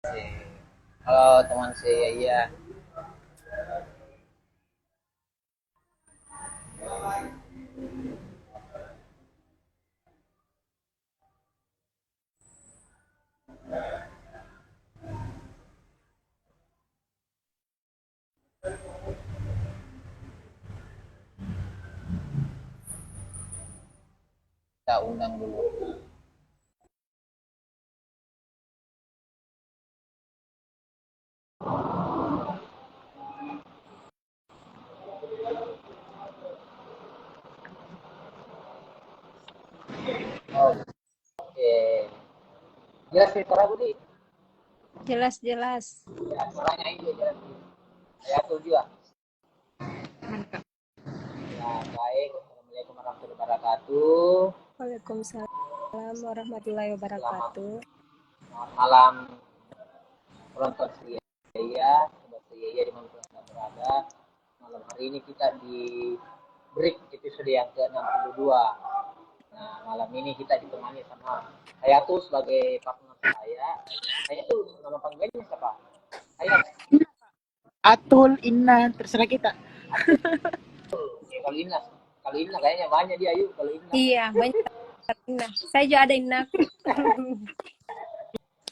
Halo teman saya, iya. Kita undang dulu. Oh, oke. Jelas nih para Budi. Jelas-jelas. Ya, suaranya itu jelas. Saya tuh juga. Mantap. Ya, baik. Assalamualaikum warahmatullahi wabarakatuh. Waalaikumsalam warahmatullahi Selamat, wabarakatuh. selamat malam penonton Seria, sobat Seria di mana Anda berada. Malam hari ini kita di break episode yang ke-62. Nah, malam ini kita ditemani sama saya tuh sebagai partner saya. Saya tuh nama panggilannya siapa? Saya Atul, Inna, terserah kita. ya, kalau Ina kayaknya banyak dia yuk kalau Ina. Iya, banyak. Nah, saya juga ada inaku.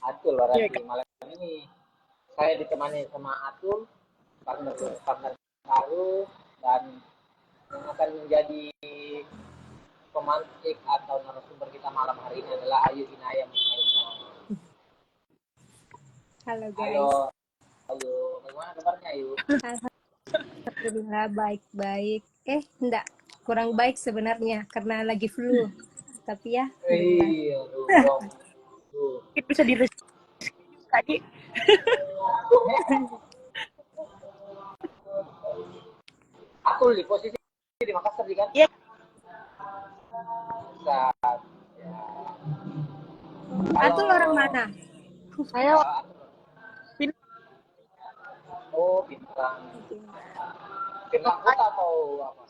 Atul Iya, berarti Kak. malam ini saya ditemani sama Atul, partner partner baru, dan yang akan menjadi pemantik atau narasumber kita malam hari ini adalah Ayu Inaya Musmaina. Halo Halo, guys. Ayu, bagaimana kabarnya Ayu? Alhamdulillah baik-baik. Enggak, kurang baik sebenarnya karena lagi flu. Tapi ya, alhamdulillah. Iya, dong. Tuh. Mungkin bisa di tadi. Atul di posisi di Makassar kan? Iya, Saat ya. Atul orang Kalau mana? saya Atul, pin oh bintang, Pindah. bintang kota atau apa?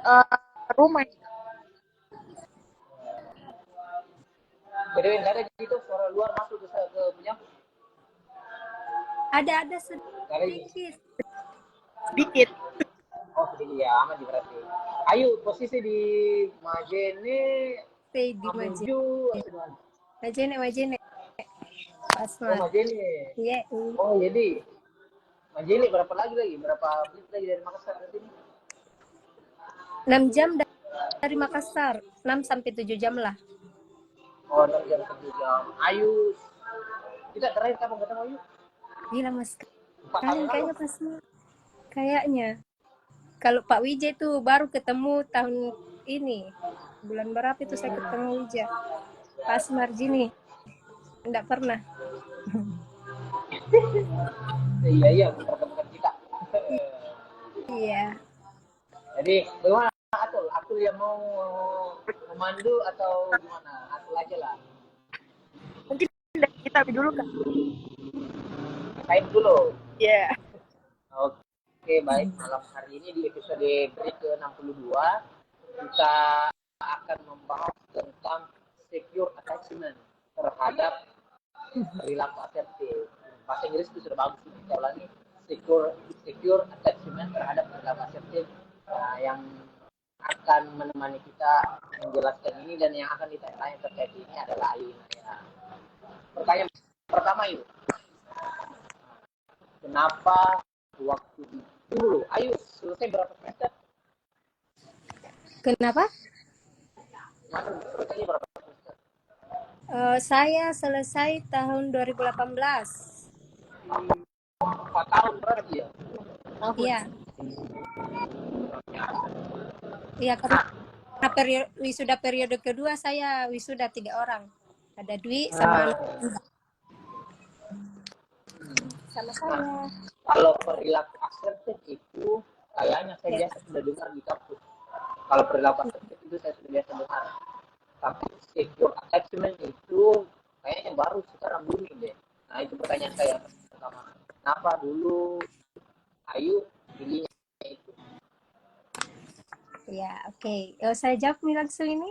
eh, rumah. Jadi nggak ada gitu suara luar masuk ke punya. Ada Kali sedikit. Sedikit. oh sedikit ya aman di berarti. Ayu posisi di Majene, Stay di Mamuju, Majene, Majene. oh Pasmat. Majene. Iya, Oh jadi Majene berapa lagi? Berapa menit lagi dari Makassar ke sini? 6 jam dari Makassar. 6 sampai 7 jam lah. Oh 6 jam 1 jam. Ayu, kita terakhir kapan ketemu Ayu? Gila mas, 4 tahun kalian lalu. kayaknya pas kayaknya. Kalau Pak Wijay tuh baru ketemu tahun ini. Bulan berapa itu saya ketemu Wijay? Pas Marjini. Enggak pernah. Iya iya pertemuan kita. Iya. Jadi bagaimana Atul? Atul yang mau memandu atau gimana? Atul aja lah. Mungkin dari kita dulu, Kak. Kain dulu. Iya. Oke, baik. Malam hari ini di episode break ke-62 kita akan membahas tentang secure attachment terhadap perilaku asertif. Bahasa Inggris itu sudah bagus. Kita ulangi secure secure attachment terhadap perilaku asertif. Nah, yang akan menemani kita menjelaskan ini dan yang akan ditanya terkait ini adalah Ayu. Ya. Pertanyaan pertama yuk, kenapa waktu dulu Ayu selesai berapa semester? Kenapa? Selesai berapa semester? Saya selesai tahun 2018. 4 tahun berarti ya. Tahun. Iya. Iya, karena wisuda periode kedua saya wisuda 3 orang. Ada Dwi sama sama Nah, saya. kalau perilaku asertif itu kayaknya saya Ya. biasa sudah dengar di kampus. Kalau perilaku asertif itu saya sudah biasa dengar. Tapi secure attachment itu kayaknya baru sekarang booming deh. Nah itu pertanyaan saya pertama. Kenapa dulu Ayu pilihnya itu? Ya, oke. Saya jawab nih langsung ini.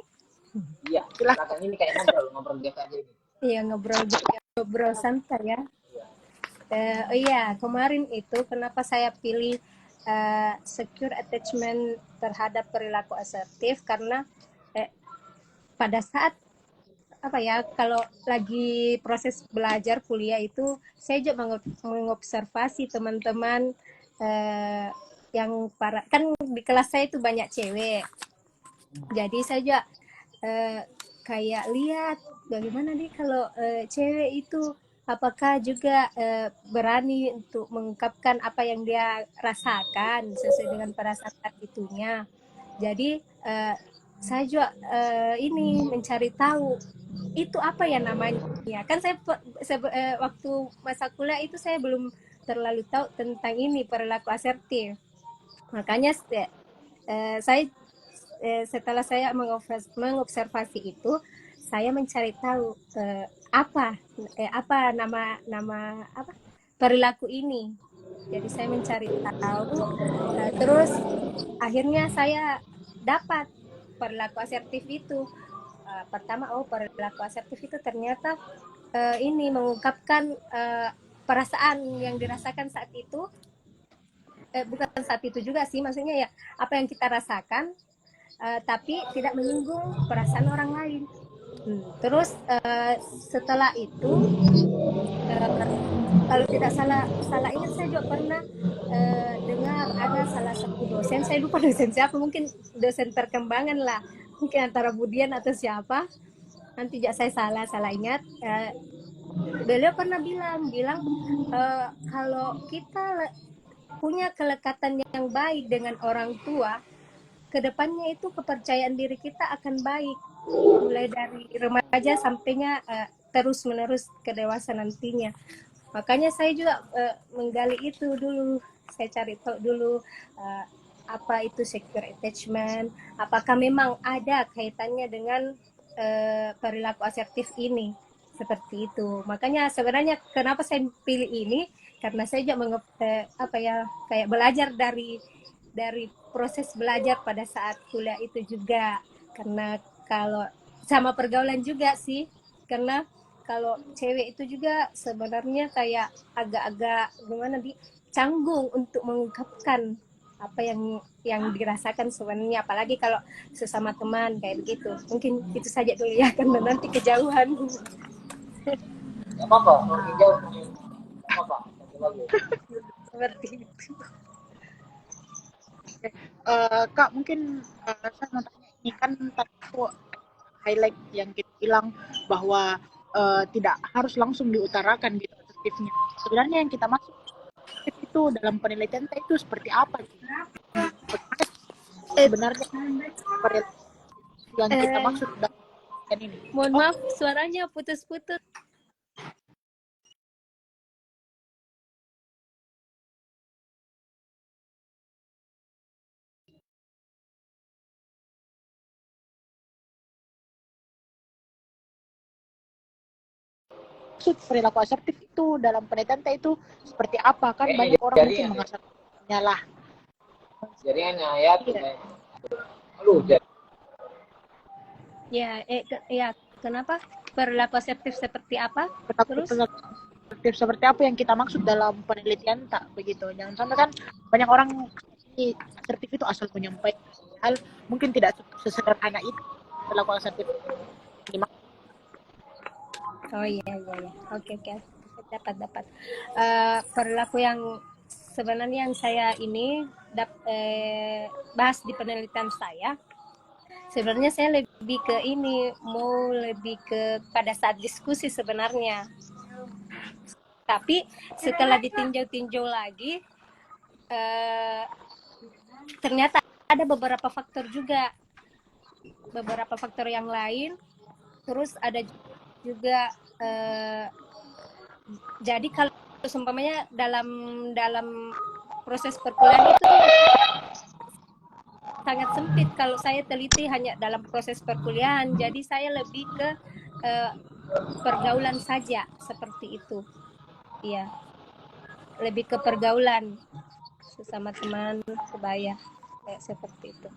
Iya, silakan ini kayak ngobrol biasa aja ini. Iya, ngobrol ngobrol santai ya. Oh iya, kemarin itu kenapa saya pilih secure attachment terhadap perilaku asertif karena pada saat apa ya, kalau lagi proses belajar kuliah itu saya juga mengobservasi teman-teman yang kan di kelas saya itu banyak cewek, jadi saya juga kayak lihat bagaimana nih kalau cewek itu apakah juga berani untuk mengungkapkan apa yang dia rasakan sesuai dengan perasaan itunya. Jadi saya juga ini mencari tahu itu apa ya namanya. Kan saya waktu masa kuliah itu saya belum terlalu tahu tentang ini perilaku asertif. Makanya saya setelah saya mengobservasi itu, saya mencari tahu apa nama apa perilaku ini. Jadi saya mencari tahu, terus akhirnya saya dapat perilaku asertif itu. Pertama, perilaku asertif itu ternyata ini mengungkapkan perasaan yang dirasakan saat itu. Bukan saat itu juga sih, maksudnya ya apa yang kita rasakan, tapi tidak menyinggung perasaan orang lain. Terus setelah itu kalau tidak salah ingat, saya juga pernah dengar ada salah satu dosen, saya lupa dosen siapa, mungkin dosen perkembangan lah, mungkin antara Budian atau siapa, nanti juga saya salah ingat. Beliau pernah bilang kalau kita punya kelekatan yang baik dengan orang tua, kedepannya itu kepercayaan diri kita akan baik, mulai dari remaja sampainya terus menerus ke dewasa nantinya. Makanya saya juga menggali itu dulu, saya cari tahu dulu apa itu secure attachment, apakah memang ada kaitannya dengan perilaku asertif ini, seperti itu. Makanya sebenarnya kenapa saya pilih ini, karena saya juga kayak belajar dari proses belajar pada saat kuliah itu juga, karena kalau sama pergaulan juga sih, karena kalau cewek itu juga sebenarnya kayak agak-agak gimana canggung untuk mengungkapkan apa yang dirasakan sebenarnya, apalagi kalau sesama teman kayak begitu. Mungkin itu saja dulu ya, karena nanti kejauhan. Gak apa-apa, makin jauh apa Seperti itu. Kak, mungkin saya mau tanya, ini kan tadi aku highlight yang kita bilang bahwa tidak harus langsung diutarakan gitu asertifnya. Sebenarnya yang kita maksud itu dalam penelitian itu seperti apa sih? Sebenarnya yang kita maksud dalam penelitian ini. Mohon maaf, suaranya putus-putus. Maksud perilaku asertif itu dalam penelitian itu seperti apa? Kan banyak orang mungkin mengasahkannya lah. Jaringannya ya, lu Ya, kenapa perilaku asertif seperti apa? Terus Terus seperti apa yang kita maksud dalam penelitian, tak begitu? Jangan sampai kan banyak orang asertif itu asal menyampaikan hal, mungkin tidak sesederhana itu perilaku asertif. Oh iya. Oke. Dapat. Perilaku yang sebenarnya yang saya ini bahas di penelitian saya. Sebenarnya saya lebih ke pada saat diskusi sebenarnya. Tapi setelah ditinjau lagi, ternyata ada beberapa faktor juga, beberapa faktor yang lain. Terus ada juga jadi kalau seumpamanya dalam proses perkuliahan itu sangat sempit kalau saya teliti hanya dalam proses perkuliahan. Jadi saya lebih ke pergaulan saja, seperti itu. Iya, lebih ke pergaulan sesama teman sebaya, kayak seperti itu.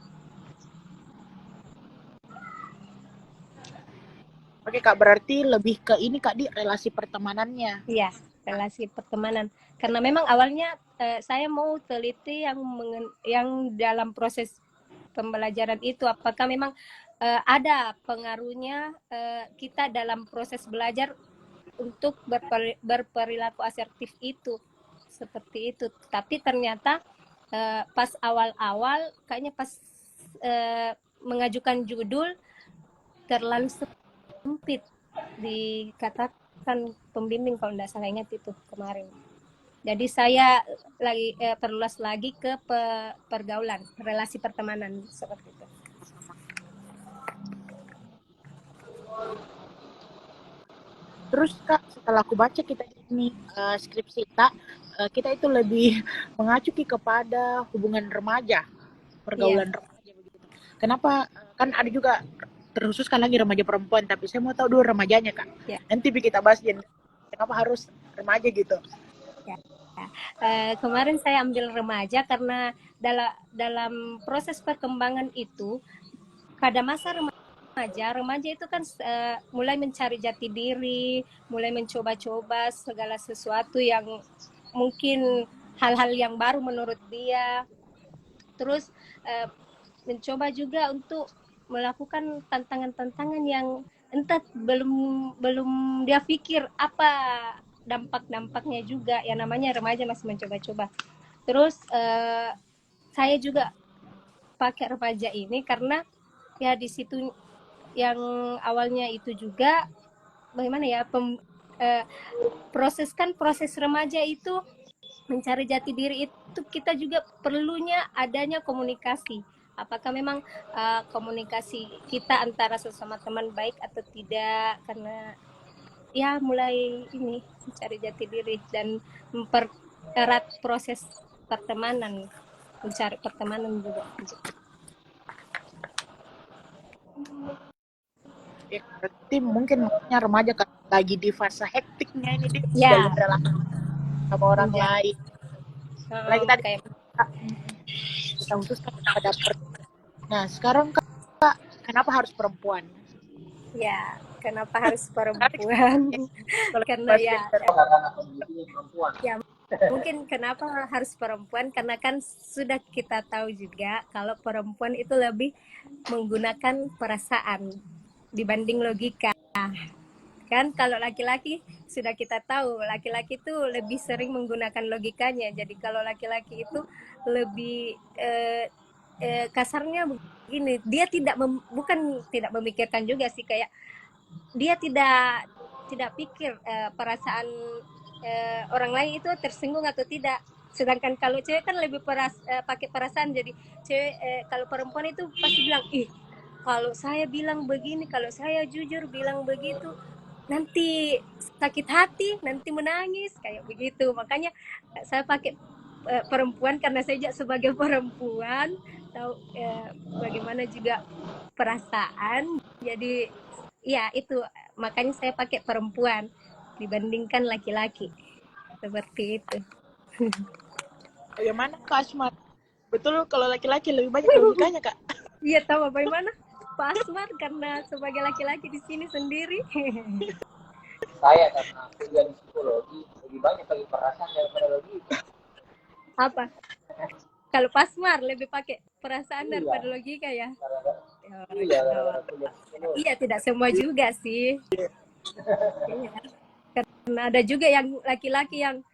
Oke Kak, berarti lebih ke ini Kak, di relasi pertemanannya. Iya, relasi pertemanan. Karena memang awalnya saya mau teliti yang dalam proses pembelajaran itu apakah memang ada pengaruhnya kita dalam proses belajar untuk berperilaku asertif itu seperti itu. Tapi ternyata pas awal-awal kayaknya pas mengajukan judul terlalu sempit dikatakan pembimbing kalau tidak salah ingat itu kemarin. Jadi saya lagi perluas lagi ke pergaulan, relasi pertemanan seperti itu. Terus Kak, setelah aku baca kita ini skripsi Kak, kita itu lebih mengacu kepada hubungan remaja, Iya, pergaulan remaja begitu. Kenapa? Kan ada juga terkhusus kan lagi remaja perempuan, tapi saya mau tahu dulu remajanya Kak. ya, Nanti kita bahas kenapa harus remaja gitu. ya. Kemarin saya ambil remaja karena dalam proses perkembangan itu pada masa remaja itu kan mulai mencari jati diri, mulai mencoba-coba segala sesuatu yang mungkin hal-hal yang baru menurut dia. Terus mencoba juga untuk melakukan tantangan-tantangan yang entah belum belum dia pikir apa dampak-dampaknya juga. Ya namanya remaja masih mencoba-coba. Terus saya juga pakai remaja ini karena ya di situ yang awalnya itu juga bagaimana ya proses remaja itu mencari jati diri itu kita juga perlunya adanya komunikasi. Apakah memang komunikasi kita antara sesama teman baik atau tidak? Karena ya mulai ini mencari jati diri dan mempererat proses pertemanan, mencari pertemanan juga. Ya, berarti mungkin makanya remaja kan lagi di fase hektiknya ini dia Ya, jalin relasi sama orang menjadi lain. Lagi tadi kayak kita khususkan pada Nah, sekarang Kak, kenapa harus perempuan? ya kenapa harus Menarik perempuan? kalau Karena bahas ya gender. karena kondisinya perempuan. ya mungkin kenapa harus perempuan karena kan sudah kita tahu juga kalau perempuan itu lebih menggunakan perasaan dibanding logika kan. Kalau laki-laki sudah kita tahu laki-laki itu lebih sering menggunakan logikanya. Jadi kalau laki-laki itu lebih kasarnya begini, dia bukan tidak memikirkan juga sih, kayak dia tidak pikir perasaan orang lain itu tersinggung atau tidak. Sedangkan kalau cewek kan lebih pakai perasaan. Jadi cewek kalau perempuan itu pasti bilang, ih kalau saya bilang begini, kalau saya jujur bilang begitu, nanti sakit hati, nanti menangis kayak begitu. Makanya saya pakai perempuan karena saya sebagai perempuan tahu bagaimana juga perasaan. Jadi ya itu makanya saya pakai perempuan dibandingkan laki-laki seperti itu. Bagaimana Kak Asmat? Betul kalau laki-laki lebih banyak logikanya Kak? Iya, tahu bagaimana Pak Asmar karena sebagai laki-laki di sini sendiri. Saya karena kuliah di psikologi lebih banyak pakai perasaan daripada logika. Apa? Kalau Pak Asmar lebih pakai perasaan Iya, daripada logika ya? iya, gara-gara kuliah psikologi. Iya, tidak semua juga sih. Iya. Karena ada juga yang laki-laki yang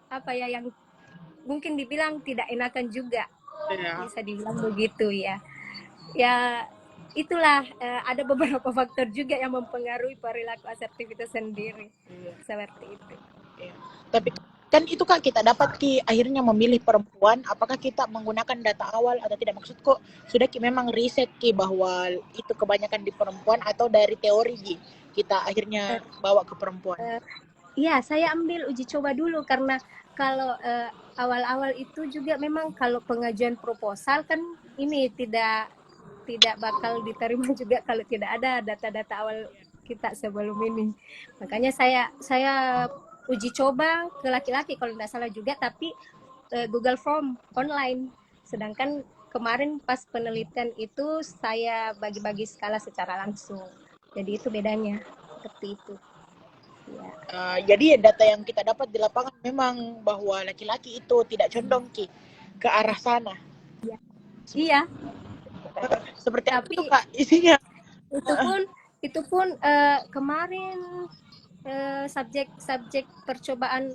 apa ya, yang mungkin dibilang tidak enakan juga, Ya. bisa dibilang begitu ya. Ya itulah ada beberapa faktor juga yang mempengaruhi perilaku asertif itu sendiri. Seperti itu. Ya. Tapi kan itu Kak kita dapat akhirnya memilih perempuan, apakah kita menggunakan data awal atau tidak? Maksud kok sudah memang riset bahwa itu kebanyakan di perempuan atau dari teori kita akhirnya bawa ke perempuan? Iya, saya ambil uji coba dulu karena kalau awal-awal itu juga memang kalau pengajuan proposal kan ini tidak bakal diterima juga kalau tidak ada data-data awal kita sebelum ini. Makanya saya uji coba ke laki-laki kalau tidak salah juga, tapi Google Form online. Sedangkan kemarin pas penelitian itu saya bagi-bagi skala secara langsung. Jadi itu bedanya seperti itu. Ya. Jadi data yang kita dapat di lapangan memang bahwa laki-laki itu tidak condong ke arah sana. Iya, Seperti apa tuh tapi Kak isinya? itu pun kemarin subjek percobaan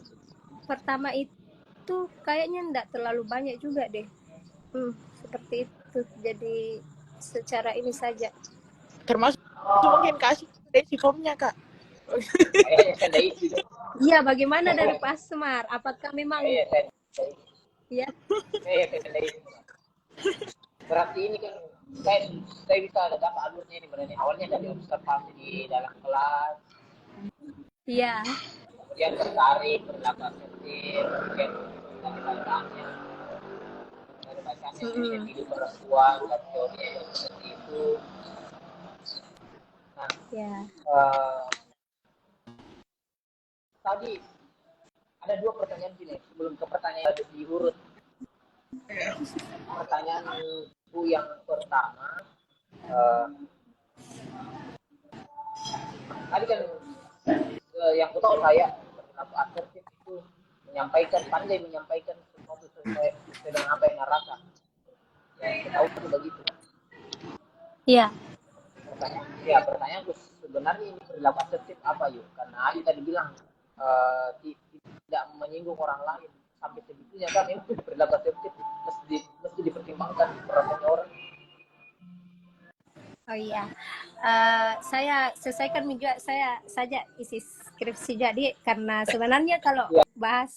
pertama itu kayaknya enggak terlalu banyak juga deh. Seperti itu. Jadi secara ini saja. Termasuk mungkin kasih dari formnya Kak. Saya ada isi. Iya, bagaimana dari Pak Semar? Apakah memang Saya ya? ada isi. Berarti ini kan saya bisa dapat alurnya ini berarti awalnya dari observasi di dalam kelas, Iya. kemudian tertarik berlaku aktif, kemudian dari bacaannya kemudian hidup perempuan dan teori seperti itu. Nah, Ya. tadi ada dua pertanyaan sini sebelum ke pertanyaan diurut. Pertanyaanku yang pertama, tadi kan yang aku tahu saya berlaku asertif itu pandai menyampaikan sesuatu sesuai dengan apa yang narakan. Yang kita tahu itu begitu. Iya. Pertanyaanku sebenarnya ini perilaku asertif apa yuk? Karena Ali tadi bilang tidak menyinggung orang lain sampai segitunya kan ini perilaku asertif mesti dipertimbangkan perasaan orang. Oh iya, saya selesaikan juga saya saja isi skripsi. Jadi karena sebenarnya kalau bahas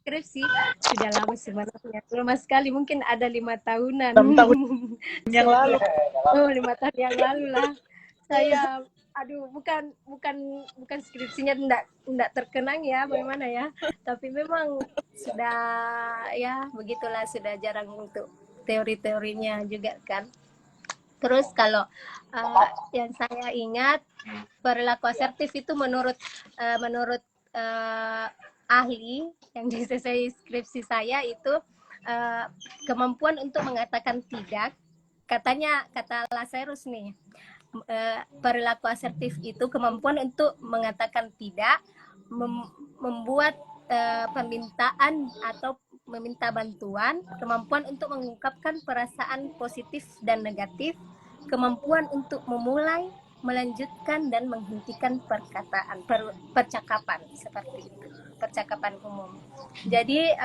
skripsi sudah lama sebenarnya, lama sekali, mungkin ada 5 tahunan. 6 tahun yang lalu. 5 tahun yang lalu lah. Saya, aduh, bukan skripsinya enggak terkenang ya, bagaimana ya? Tapi memang sudah ya begitulah, sudah jarang untuk teori-teorinya juga kan. Terus kalau yang saya ingat perilaku asertif itu menurut ahli yang di skripsi saya itu kemampuan untuk mengatakan tidak. Katanya, kata Lazarus nih, perilaku asertif itu kemampuan untuk mengatakan tidak, membuat permintaan atau meminta bantuan, kemampuan untuk mengungkapkan perasaan positif dan negatif, kemampuan untuk memulai, melanjutkan dan menghentikan percakapan seperti itu, percakapan umum. Jadi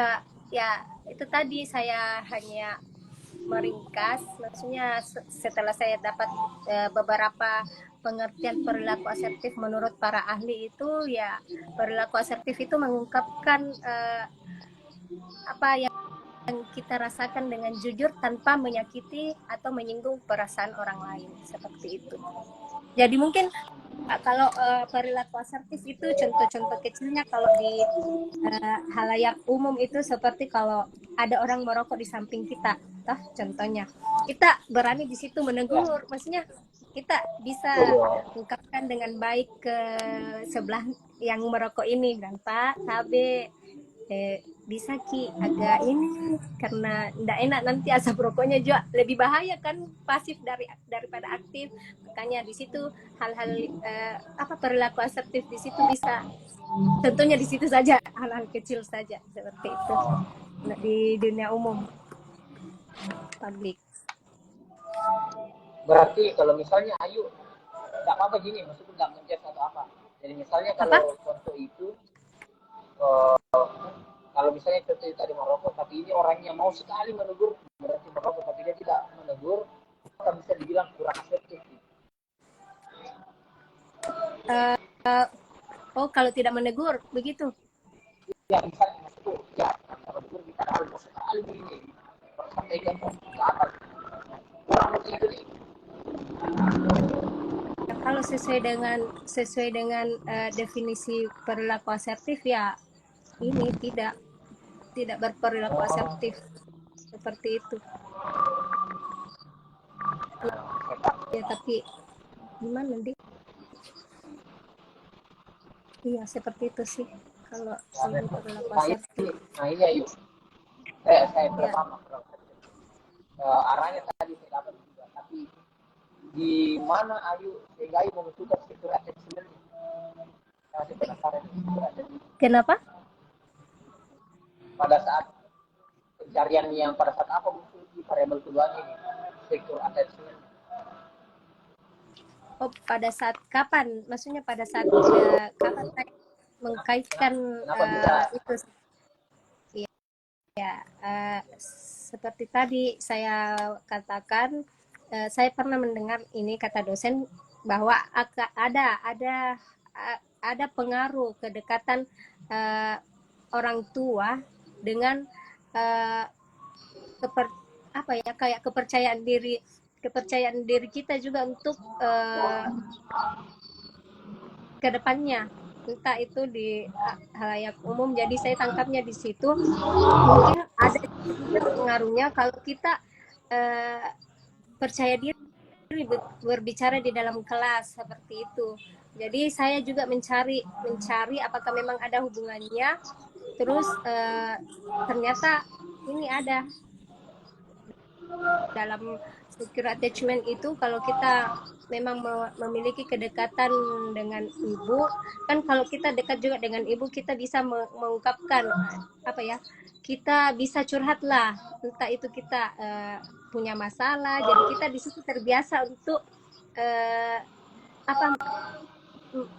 ya itu tadi saya hanya meringkas, maksudnya setelah saya dapat beberapa pengertian perilaku asertif menurut para ahli itu, ya perilaku asertif itu mengungkapkan apa yang kita rasakan dengan jujur tanpa menyakiti atau menyinggung perasaan orang lain, seperti itu. Jadi mungkin kalau perilaku asertif itu contoh-contoh kecilnya kalau di halayak umum itu seperti kalau ada orang merokok di samping kita, contohnya kita berani di situ menegur, maksudnya kita bisa ungkapkan dengan baik ke sebelah yang merokok ini, dan Pak KB bisa Ki agak ini karena tidak enak nanti asap rokoknya juga lebih bahaya kan, pasif daripada aktif. Makanya di situ hal-hal perilaku asertif di situ bisa, tentunya di situ saja, hal-hal kecil saja seperti itu di dunia umum publik. Berarti kalau misalnya Ayu nggak apa-apa gini, maksudnya nggak menjudge atau apa. Jadi misalnya kalau contoh itu kalau misalnya contoh tadi merokok, tapi ini orangnya mau sekali menegur, berarti merokok tapi dia tidak menegur, maka bisa dibilang kurang asertif. Kalau tidak menegur begitu? Ya misalnya maksudku, ya menegur kita harus sekali ini, sampaikan ke atas, kurang itu nih. Ya, kalau sesuai dengan definisi perilaku asertif, ya ini tidak berperilaku asertif seperti itu. Ya tapi gimana nanti? Iya seperti itu sih kalau ini perilaku asertif. Nah ini Ayu, saya pertama arahnya tadi saya dapat juga, tapi di mana Ayu sehingga Ayu membutuhkan secure attachment? Saya penasaran secure attachment. Kenapa? Pada saat pencarian yang pada saat apa muncul di variabel kedua ini secure attachment? Oh, pada saat kapan? Maksudnya pada saat kapan saya mengkaitkan Kenapa bisa? itu? Ya, seperti tadi saya katakan, saya pernah mendengar ini kata dosen bahwa ada pengaruh kedekatan orang tua dengan kayak kepercayaan diri kita juga untuk ke depannya, entah itu di halayak umum. Jadi saya tangkapnya di situ mungkin ada juga pengaruhnya kalau kita percaya diri berbicara di dalam kelas seperti itu. Jadi saya juga mencari apakah memang ada hubungannya. Terus ternyata ini ada dalam secure attachment itu. Kalau kita memang memiliki kedekatan dengan ibu, kan kalau kita dekat juga dengan ibu, kita bisa mengungkapkan kita bisa curhat lah, entah itu kita punya masalah. Jadi kita di situ terbiasa untuk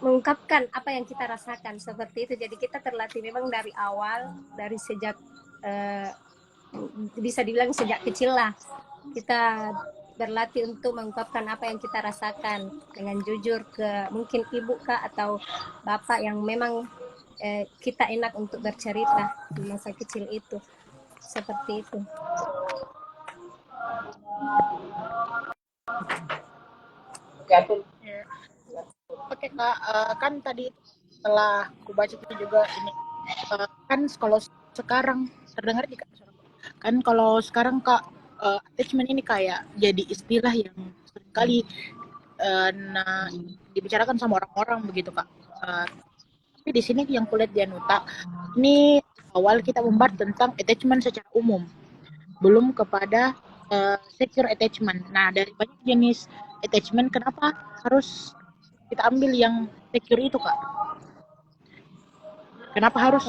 mengungkapkan apa yang kita rasakan seperti itu. Jadi kita terlatih memang dari awal, dari sejak bisa dibilang sejak kecil lah, kita berlatih untuk mengungkapkan apa yang kita rasakan dengan jujur ke mungkin ibu kah atau bapak yang memang kita enak untuk bercerita di masa kecil itu, seperti itu. Oke Kak, kan tadi setelah aku baca itu juga ini kan kalau sekarang terdengar di kan kalau sekarang Kak, attachment ini kayak jadi istilah yang seringkali dibicarakan sama orang-orang begitu Kak. Tapi di sini yang kulihat di Anuta ini awal kita membahas tentang attachment secara umum, belum kepada secure attachment. Nah, dari banyak jenis attachment, kenapa harus kita ambil yang secure itu Kak? Kenapa harus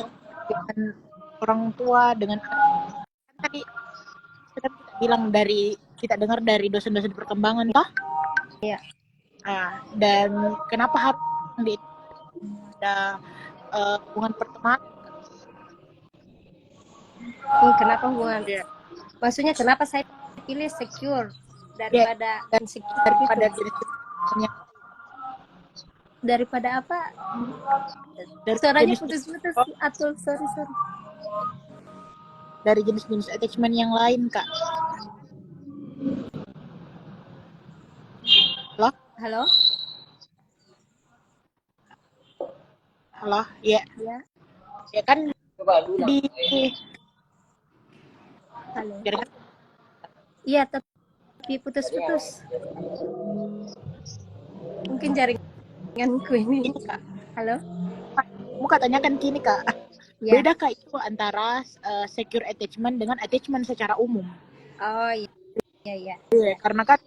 dengan orang tua, dengan tadi kita bilang kita dengar dari dosen-dosen perkembangan toh? Iya. Dan kenapa harus ada hubungan pertemanan? Kenapa hubungan? Maksudnya kenapa saya pilih secure daripada insecure? Daripada apa? Suaranya putus-putus. Atul, sorry. Dari jenis-jenis attachment yang lain Kak. Halo? Ya. Ya kan Coba dulu. Halo. Iya, tapi putus-putus. Mungkin jaringanku ini. Kak. Halo? Kamu tanyakan kini Kak. Ya. Beda Kak itu antara secure attachment dengan attachment secara umum. Oh iya. Karena kan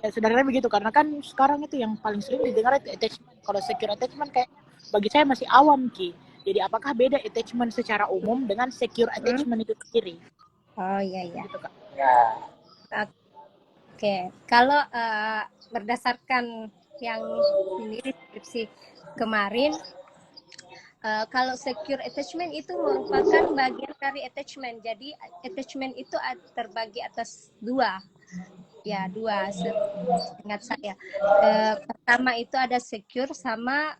sebenarnya begitu, karena kan sekarang itu yang paling sering didengar itu attachment. Kalau secure attachment kayak bagi saya masih awam Ki. Jadi apakah beda attachment secara umum dengan secure attachment itu sendiri? Oh iya. Gitu, Kak. Ya. Oke. Kalau berdasarkan yang ini deskripsi kemarin, kalau secure attachment itu merupakan bagian dari attachment. Jadi attachment itu terbagi atas dua, seingat saya. Pertama itu ada secure sama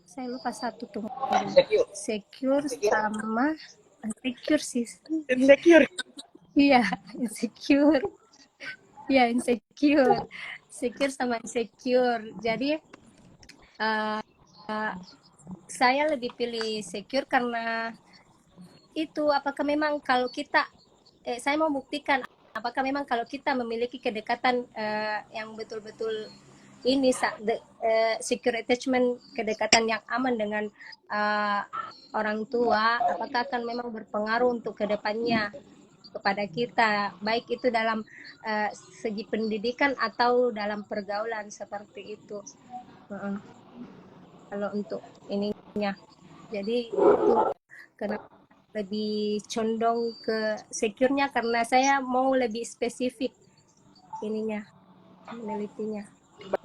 saya lupa satu tuh. Secure sama insecure sih. Insecure. Iya, insecure. Ya, insecure. Secure sama insecure. Jadi saya lebih pilih secure karena itu apakah memang kalau kita saya mau buktikan apakah memang kalau kita memiliki kedekatan yang betul-betul ini secure attachment, kedekatan yang aman dengan orang tua, apakah akan memang berpengaruh untuk kedepannya. kepada kita, baik itu dalam segi pendidikan atau dalam pergaulan seperti itu. Kalau untuk ininya, jadi itu kenapa lebih condong ke secure-nya, karena saya mau lebih spesifik ininya, menelitinya.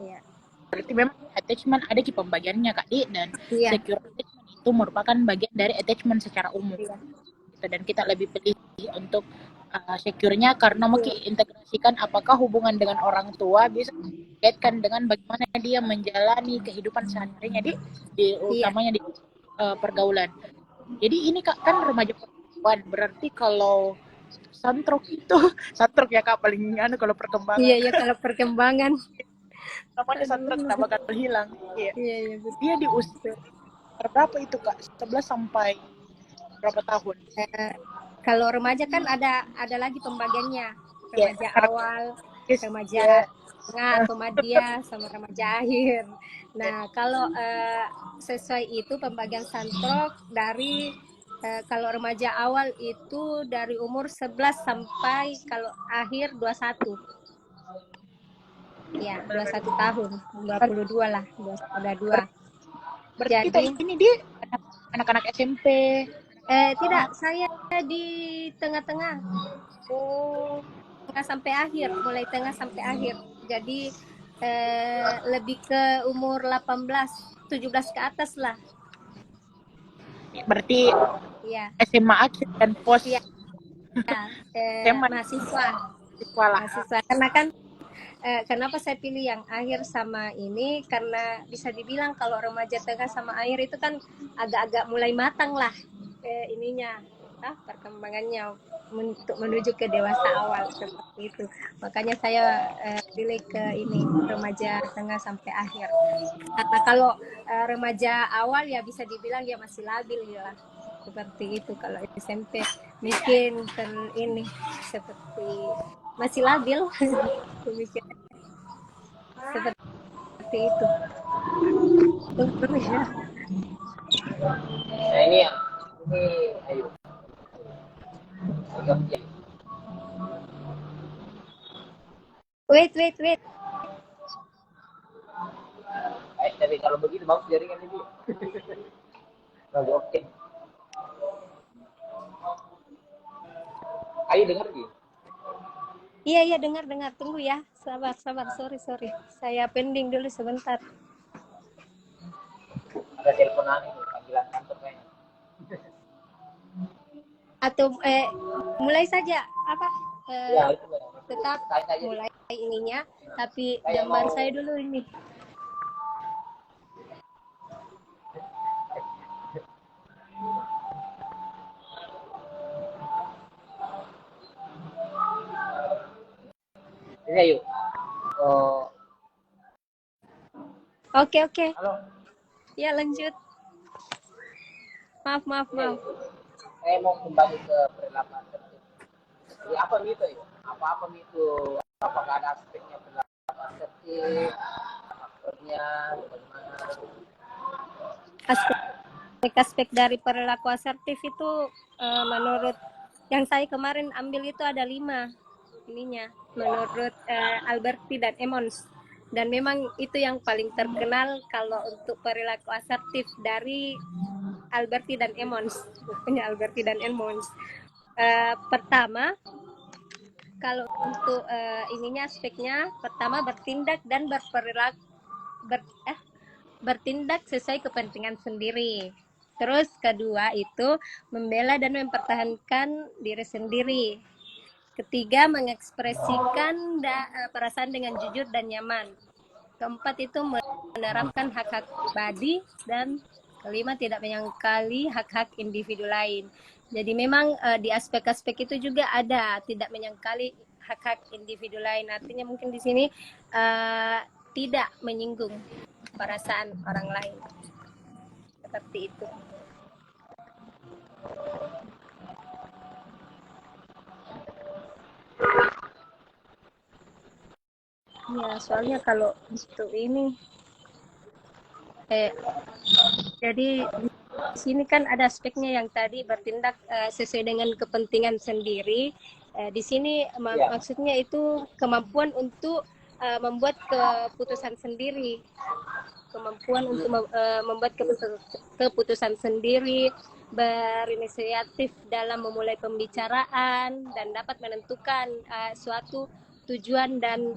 Ya. Berarti memang attachment ada di pembagiannya Kak Di, dan Iya. secure attachment itu merupakan bagian dari attachment secara umum. Iya. Gitu. Dan kita lebih pilih untuk secure-nya karena mengintegrasikan apakah hubungan dengan orang tua bisa dikaitkan dengan bagaimana dia menjalani kehidupan sehari-harinya utamanya di pergaulan. Jadi ini Kak kan remaja perempuan, berarti kalau santrok itu santrok ya Kak paling kalau perkembangan. Iya, kalau perkembangan namanya santrok tak bakal hilang. Iya, betul. Dia di usia berapa itu Kak? 11 sampai berapa tahun? Kalau remaja kan ada lagi pembagiannya, remaja awal, remaja tengah atau madya, sama remaja akhir. Nah, kalau sesuai itu pembagian santrok dari kalau remaja awal itu dari umur 11 sampai kalau akhir 21. Ya, 21 tahun, 22 lah, 22. Berarti Jadi ini dia anak-anak SMP. Tidak, saya di tengah-tengah. Tengah sampai akhir, mulai tengah sampai akhir. Jadi lebih ke umur 18, 17 ke atas lah. Berarti Iya. SMA akhir dan pos. Iya. Mahasiswa. Karena kan kenapa saya pilih yang akhir sama ini, karena bisa dibilang kalau remaja tengah sama akhir itu kan agak-agak mulai matang lah ininya, perkembangannya untuk menuju ke dewasa awal seperti itu. Makanya saya pilih ke ini remaja tengah sampai akhir. Karena kalau remaja awal ya bisa dibilang ya masih labil ya lah. Seperti itu. Kalau SMP mungkin ini seperti masih labil. Seperti itu. Nah ini yang ayo. Wait. Tapi kalau begitu bagus jaringan ini. Oke. Ayo dengar Gi. Iya dengar. Tunggu ya. Sabar. Sorry. Saya pending dulu sebentar. Ada teleponan itu panggilan kantor kayaknya. Atau mulai saja apa? Ya, itu tetap mulai ininya, tapi gambar saya dulu ini. Ini ayo. Oke. Halo. Ya lanjut. Maaf. Saya mau kembali ke perilaku asertif. Jadi apa itu ya? Apa itu? Apakah ada aspeknya perilaku asertif? Faktornya bagaimana? Aspek dari perilaku asertif itu menurut yang saya kemarin ambil itu ada 5 ininya. Menurut Alberti dan Emmons. Dan memang itu yang paling terkenal kalau untuk perilaku asertif dari Alberti dan Emmons. Punya Alberti dan Emmons. Pertama, kalau untuk ininya aspeknya, pertama bertindak dan berperilaku bertindak sesuai kepentingan sendiri. Terus kedua itu membela dan mempertahankan diri sendiri. Ketiga, mengekspresikan perasaan dengan jujur dan nyaman. Keempat itu menerapkan hak-hak pribadi, dan kelima tidak menyangkali hak-hak individu lain. Jadi memang di aspek-aspek itu juga ada tidak menyangkali hak-hak individu lain. Artinya mungkin di sini tidak menyinggung perasaan orang lain. Seperti itu. Ya, soalnya kalau untuk ini jadi di sini kan ada aspeknya yang tadi bertindak sesuai dengan kepentingan sendiri. Di sini maksudnya itu kemampuan untuk membuat keputusan sendiri, kemampuan untuk membuat keputusan sendiri, berinisiatif dalam memulai pembicaraan dan dapat menentukan suatu tujuan dan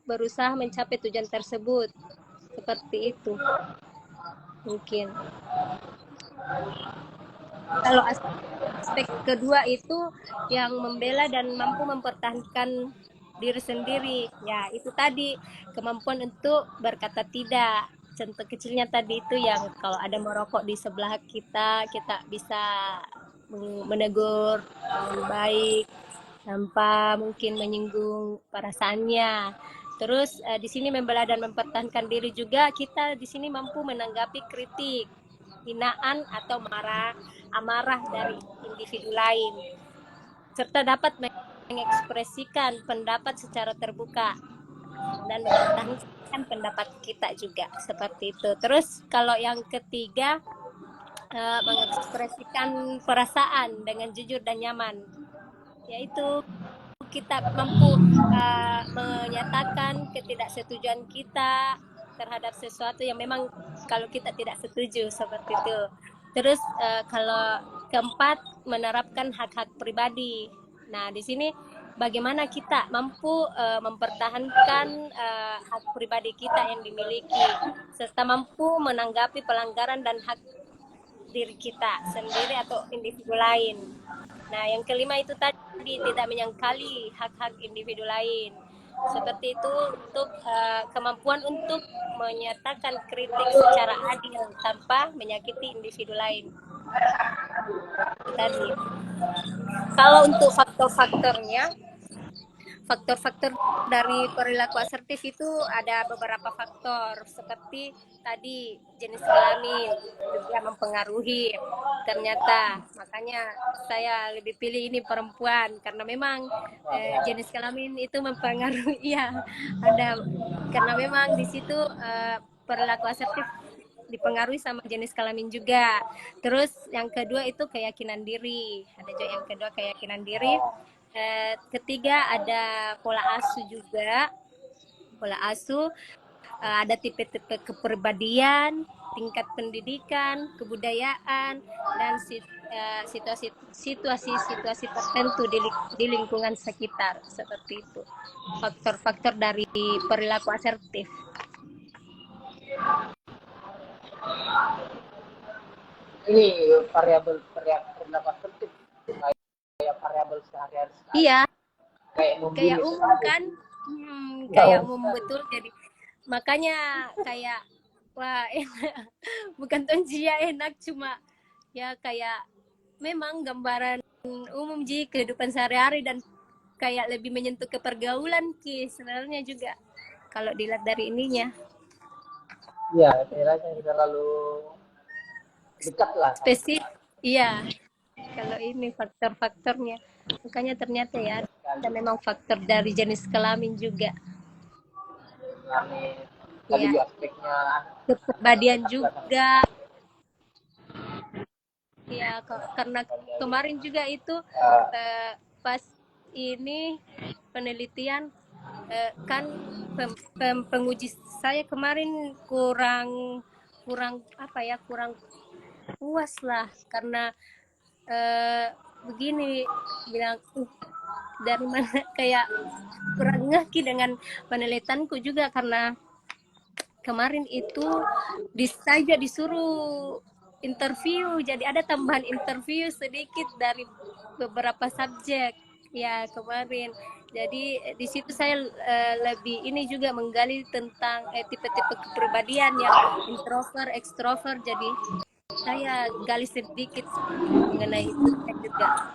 berusaha mencapai tujuan tersebut. Seperti itu mungkin. Kalau aspek kedua itu yang membela dan mampu mempertahankan diri sendiri, ya itu tadi kemampuan untuk berkata tidak. Contoh kecilnya tadi itu yang kalau ada merokok di sebelah kita, kita bisa menegur dengan baik tanpa mungkin menyinggung perasaannya. Terus di sini membela dan mempertahankan diri juga, kita di sini mampu menanggapi kritik, hinaan atau amarah dari individu lain, serta dapat mengekspresikan pendapat secara terbuka dan mempertahankan pendapat kita juga, seperti itu. Terus kalau yang ketiga, mengekspresikan perasaan dengan jujur dan nyaman, yaitu kita mampu menyatakan ketidaksetujuan kita terhadap sesuatu yang memang kalau kita tidak setuju, seperti itu. Terus kalau keempat, menerapkan hak-hak pribadi. Nah, di sini bagaimana kita mampu mempertahankan hak pribadi kita yang dimiliki, serta mampu menanggapi pelanggaran dan hak diri kita sendiri atau individu lain. Nah, yang kelima itu tadi, tidak menyangkali hak-hak individu lain. Seperti itu untuk kemampuan untuk menyatakan kritik secara adil tanpa menyakiti individu lain. Tadi. Kalau untuk faktor-faktornya, faktor-faktor dari perilaku asertif itu ada beberapa faktor, seperti tadi jenis kelamin juga mempengaruhi ternyata. Makanya saya lebih pilih ini perempuan karena memang jenis kelamin itu mempengaruhi. Ya, ada, karena memang di situ perilaku asertif dipengaruhi sama jenis kelamin juga. Terus yang kedua itu keyakinan diri. Ada juga yang kedua keyakinan diri. Ketiga ada pola asuh juga. Pola asuh, ada tipe-tipe kepribadian, tingkat pendidikan, kebudayaan, dan situasi-situasi tertentu di lingkungan sekitar, seperti itu. Faktor-faktor dari perilaku asertif. Ini variabel perilaku asertif kayak variabel sehari-hari sekali. Iya, Kayak umum kan, kayak umum betul. Jadi makanya kayak wah bukan tonjia enak, cuma ya kayak memang gambaran umum ji kehidupan sehari-hari dan kayak lebih menyentuh ke pergaulan ki sebenarnya juga kalau dilihat dari ininya. Iya, saya terlalu dekat lah. Spesifik, iya. Kalau ini faktor-faktornya, makanya ternyata ya ada memang faktor dari jenis kelamin juga. Tadi Ya, aspeknya kepribadian juga. Ya, karena kemarin juga itu pas ini penelitian kan penguji saya kemarin kurang apa ya, kurang puas lah karena begini bilang dari mana, kayak kurang ngeh dengan penelitianku juga karena kemarin itu saja disuruh interview, jadi ada tambahan interview sedikit dari beberapa subjek ya kemarin. Jadi di situ saya lebih ini juga menggali tentang tipe-tipe kepribadian yang introvert, extrovert. Jadi saya gali sedikit mengenai itu juga,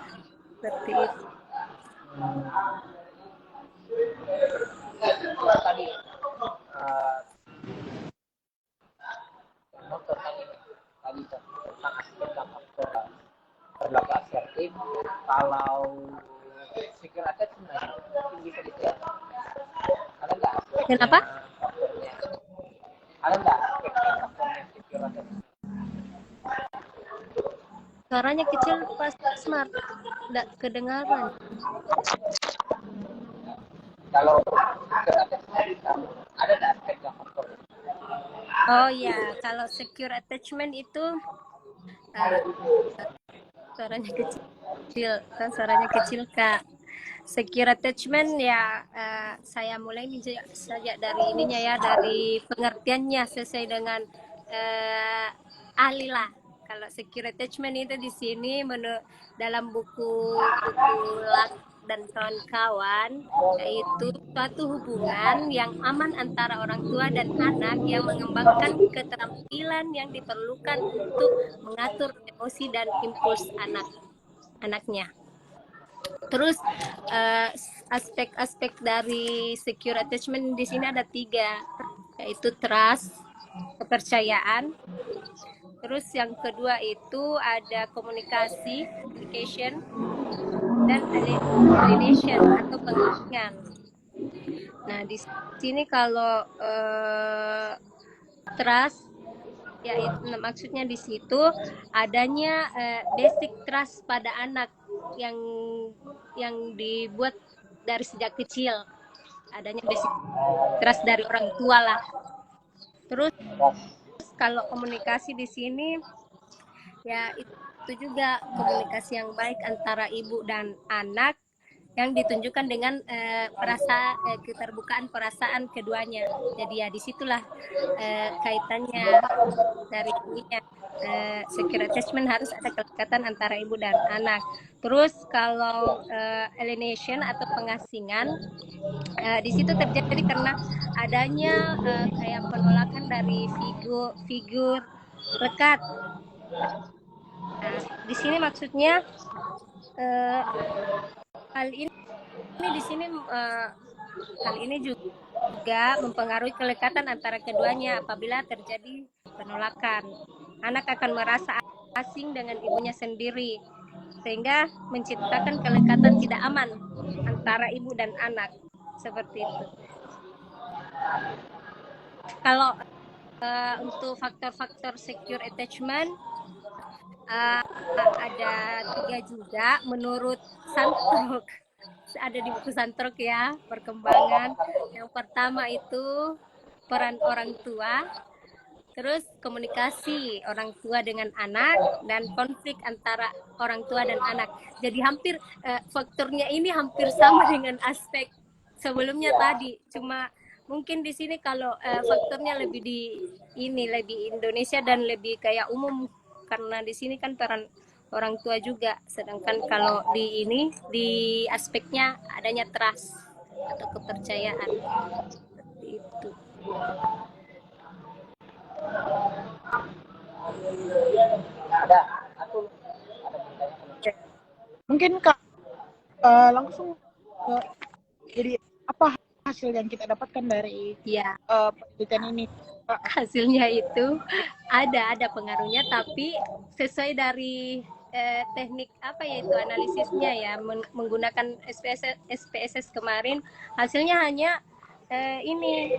seperti itu. tadi tadi tentang aspek faktor perilaku asertif. Kalau secure attachment mungkin bisa dilihat ada nggak aspeknya, Kenapa? faktornya ada nggak aspeknya faktornya secure attachment? Suaranya kecil pas smart, tidak kedengaran. Kalau secure attachment ada nggak aspek yang faktor? Oh ya, kalau secure attachment itu uh, suaranya kecil, suaranya kecil Kak. Secure attachment ya, saya mulai saja dari ininya ya, dari pengertiannya sesuai dengan ahli lah. Kalau secure attachment itu di sini dalam buku Lak dan kawan-kawan, yaitu suatu hubungan yang aman antara orang tua dan anak yang mengembangkan keterampilan yang diperlukan untuk mengatur emosi dan impuls anaknya. Terus aspek-aspek dari secure attachment di sini ada 3, yaitu trust, kepercayaan. Terus yang kedua itu ada komunikasi, communication, dan alienation atau pengasingan. Nah di sini kalau trust, ya maksudnya di situ adanya basic trust pada anak yang dibuat dari sejak kecil, adanya basic trust dari orang tua lah. Terus kalau komunikasi di sini ya itu juga komunikasi yang baik antara ibu dan anak yang ditunjukkan dengan keterbukaan perasaan keduanya. Jadi ya disitulah kaitannya dari ininya, secure attachment harus ada kedekatan antara ibu dan anak. Terus kalau alienation atau pengasingan, di situ terjadi karena adanya kayak penolakan dari figur lekat. Nah, di sini maksudnya hal ini juga mempengaruhi kelekatan antara keduanya. Apabila terjadi penolakan, anak akan merasa asing dengan ibunya sendiri, sehingga menciptakan kelekatan tidak aman antara ibu dan anak, seperti itu. Kalau untuk faktor-faktor secure attachment ada 3 juga menurut Santrok. Ada di buku Santrok ya, perkembangan. Yang pertama itu peran orang tua, terus komunikasi orang tua dengan anak, dan konflik antara orang tua dan anak. Jadi hampir faktornya ini hampir sama dengan aspek sebelumnya tadi. Cuma mungkin di sini kalau faktornya lebih lebih Indonesia dan lebih kayak umum, karena di sini kan peran orang tua juga. Sedangkan kalau di aspeknya adanya trust atau kepercayaan, seperti itu. Mungkin Kak langsung jadi apa hasil yang kita dapatkan dari penelitian ini? Hasilnya itu ada pengaruhnya, tapi sesuai dari teknik analisisnya ya, menggunakan SPSS kemarin, hasilnya hanya 16,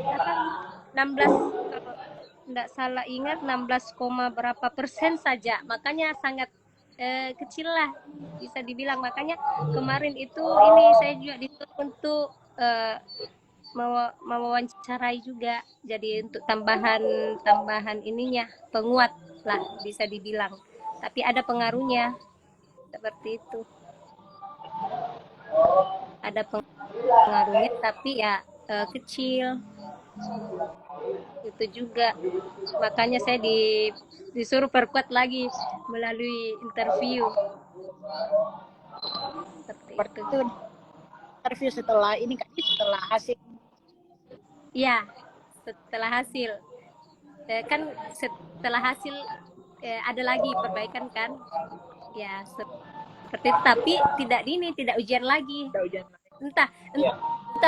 kalau tidak salah ingat 16, berapa persen saja. Makanya sangat kecil lah bisa dibilang. Makanya kemarin itu saya juga dituntut untuk mewawancarai juga, jadi untuk tambahan ininya, penguat lah bisa dibilang, tapi ada pengaruhnya, seperti itu. Ada pengaruhnya tapi ya kecil itu juga. Makanya saya disuruh perkuat lagi melalui interview, seperti itu. Interview setelah ini kan, setelah hasil. Ya, setelah hasil kan, setelah hasil ada lagi perbaikan kan ya, seperti itu. Tapi tidak ujian lagi. Entah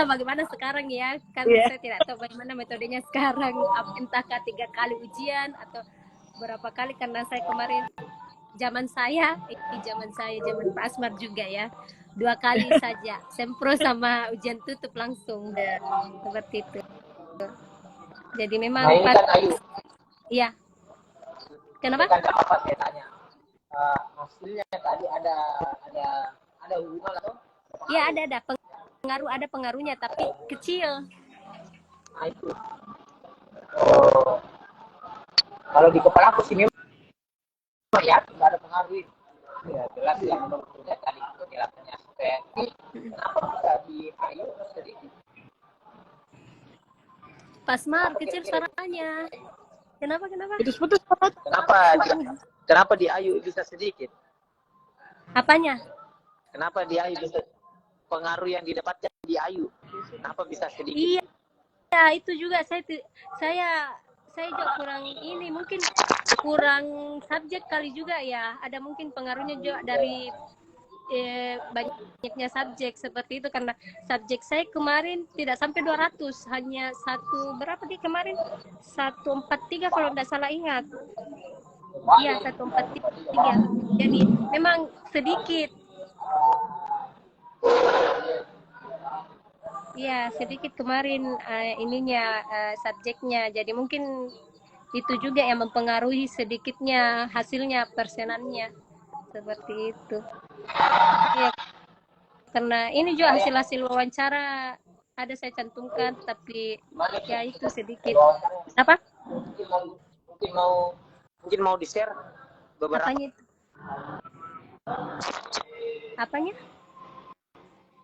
bagaimana sekarang ya kan, saya tidak tahu bagaimana metodenya sekarang, entahkah 3 kali ujian atau berapa kali, karena saya kemarin zaman Pak Asmar juga ya, 2 kali saja, sempro sama ujian tutup langsung, seperti itu. Jadi memang Ayu. Iya. Kenapa? Kan apa saya tanya? hasilnya tadi ada hubungan atau Ya ada pengaruh, ada pengaruhnya tapi kecil. nah, itu. Oh, kalau di kepala aku sih memang ya nggak ada pengaruh itu. Ya jelas ya menurutnya tadi itu kelihatannya seperti kenapa bisa di ayu sedikit? Pasmar Kenapa kecil kira-kira? suaranya. Kenapa? Putus-putus apa? Kenapa di ayu bisa sedikit? Apanya? Kenapa di ayu bisa pengaruh yang didapatkan di ayu? Kenapa bisa sedikit? Iya, ya, itu juga saya juga kurang ini, mungkin kurang subjek kali juga ya. Ada mungkin pengaruhnya juga dari banyaknya subjek seperti itu, karena subjek saya kemarin tidak sampai 200, hanya berapa di kemarin 143 kalau tidak salah ingat. Iya 143. Jadi memang sedikit. Ya, sedikit kemarin subjeknya. Jadi mungkin itu juga yang mempengaruhi sedikitnya hasilnya, persenannya. Seperti itu. Ya, karena ini juga hasil-hasil wawancara ada saya cantumkan, tapi ya itu sedikit. Apa? Mungkin mau di-share beberapa. Apanya itu? Apanya?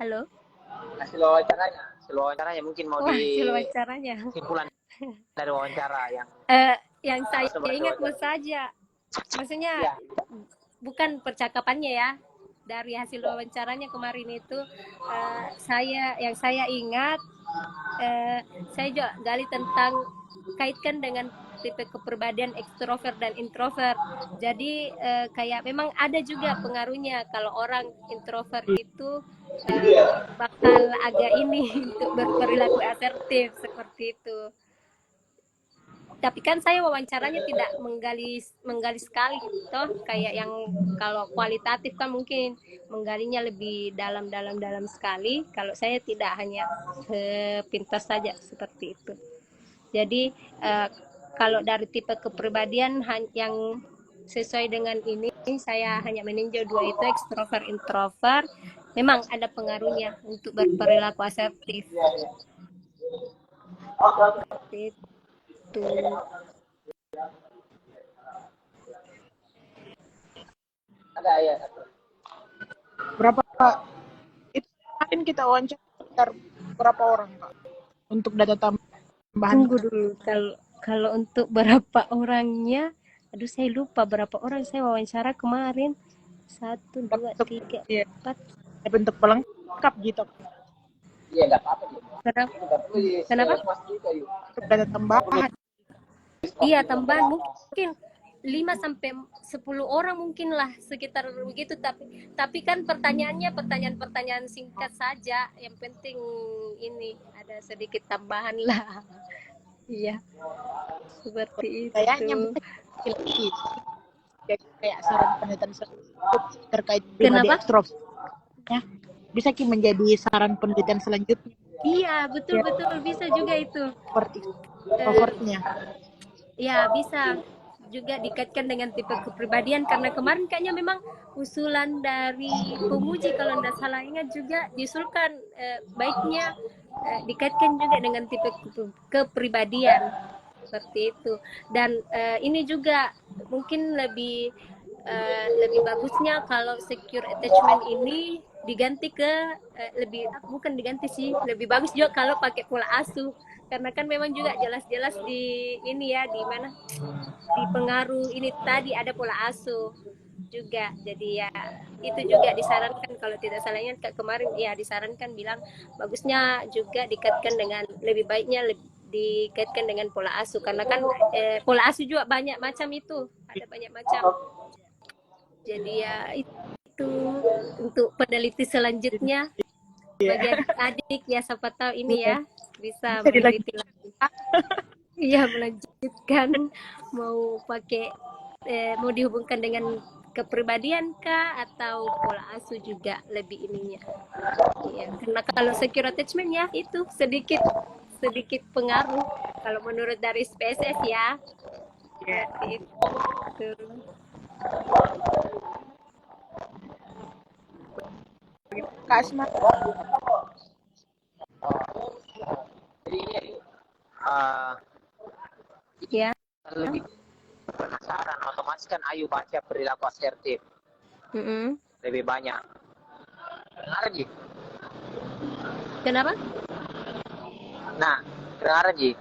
Halo? Hasil wawancaranya mungkin mau Hasil wawancaranya. Simpulan dari wawancara yang saya ingat saja. Maksudnya ya. Bukan percakapannya ya. Dari hasil wawancaranya kemarin itu yang saya ingat saya juga gali tentang kaitkan dengan tipe kepribadian ekstrovert dan introvert. Jadi kayak memang ada juga pengaruhnya kalau orang introvert itu bakal agak ini untuk berperilaku asertif seperti itu. Tapi kan saya wawancaranya tidak menggali sekali toh, kayak yang kalau kualitatif kan mungkin menggalinya lebih dalam sekali. Kalau saya tidak, hanya sepintas saja seperti itu. Jadi kalau dari tipe kepribadian yang sesuai dengan ini, saya hanya meninjau dua itu, ekstrovert introvert, memang ada pengaruhnya untuk berperilaku asertif. Seperti itu. Ada ya. Berapa itu kemarin kita wawancara sekitar berapa orang Kak untuk data tambahan? Tunggu dulu, kalau untuk berapa orangnya, aduh saya lupa berapa orang saya wawancara kemarin. 1, 2, 3, 4. Bentuk pelengkap gitu. Iya, enggak apa-apa. Kenapa? Untuk data tambahan. Iya, tambahan mungkin 5 sampai 10 orang mungkin lah, sekitar begitu. Tapi kan pertanyaan singkat saja. Yang penting ini ada sedikit tambahan lah. Iya. Seperti itu. Kayaknya jadi kayak saran penelitian terkait pribadi ekstrovert. Ya. Bisa menjadi saran penelitian selanjutnya. Iya, betul bisa juga itu. Seperti extrovertnya. Ya, bisa juga dikaitkan dengan tipe kepribadian, karena kemarin kayaknya memang usulan dari penguji kalau tidak salah ingat juga diusulkan baiknya dikaitkan juga dengan tipe kepribadian seperti itu. Dan ini juga mungkin lebih bagusnya kalau secure attachment ini diganti ke lebih bagus juga kalau pakai pola asuh, karena kan memang juga jelas-jelas di ini ya, di mana di pengaruh ini tadi ada pola asuh juga. Jadi ya itu juga disarankan, kalau tidak salahnya kemarin ya disarankan bilang bagusnya juga dikaitkan dengan lebih baiknya dikaitkan dengan pola asuh, karena kan pola asuh juga banyak macam itu, ada banyak macam. Jadi ya itu untuk peneliti selanjutnya bagi adik ya, siapa tahu ini ya bisa meneliti lagi. Iya, melanjutkan mau pakai mau dihubungkan dengan kepribadian kah atau pola asuh juga lebih ininya. Iya, karena kalau secure attachment ya itu sedikit pengaruh kalau menurut dari SPSS ya. Itu. Kak Asma. Jadi ini uh, Ya. lebih penasaran, otomatis kan Ayu baca perilaku asertif lebih banyak. Dengar Ji. Kenapa? Nah, dengar Ji.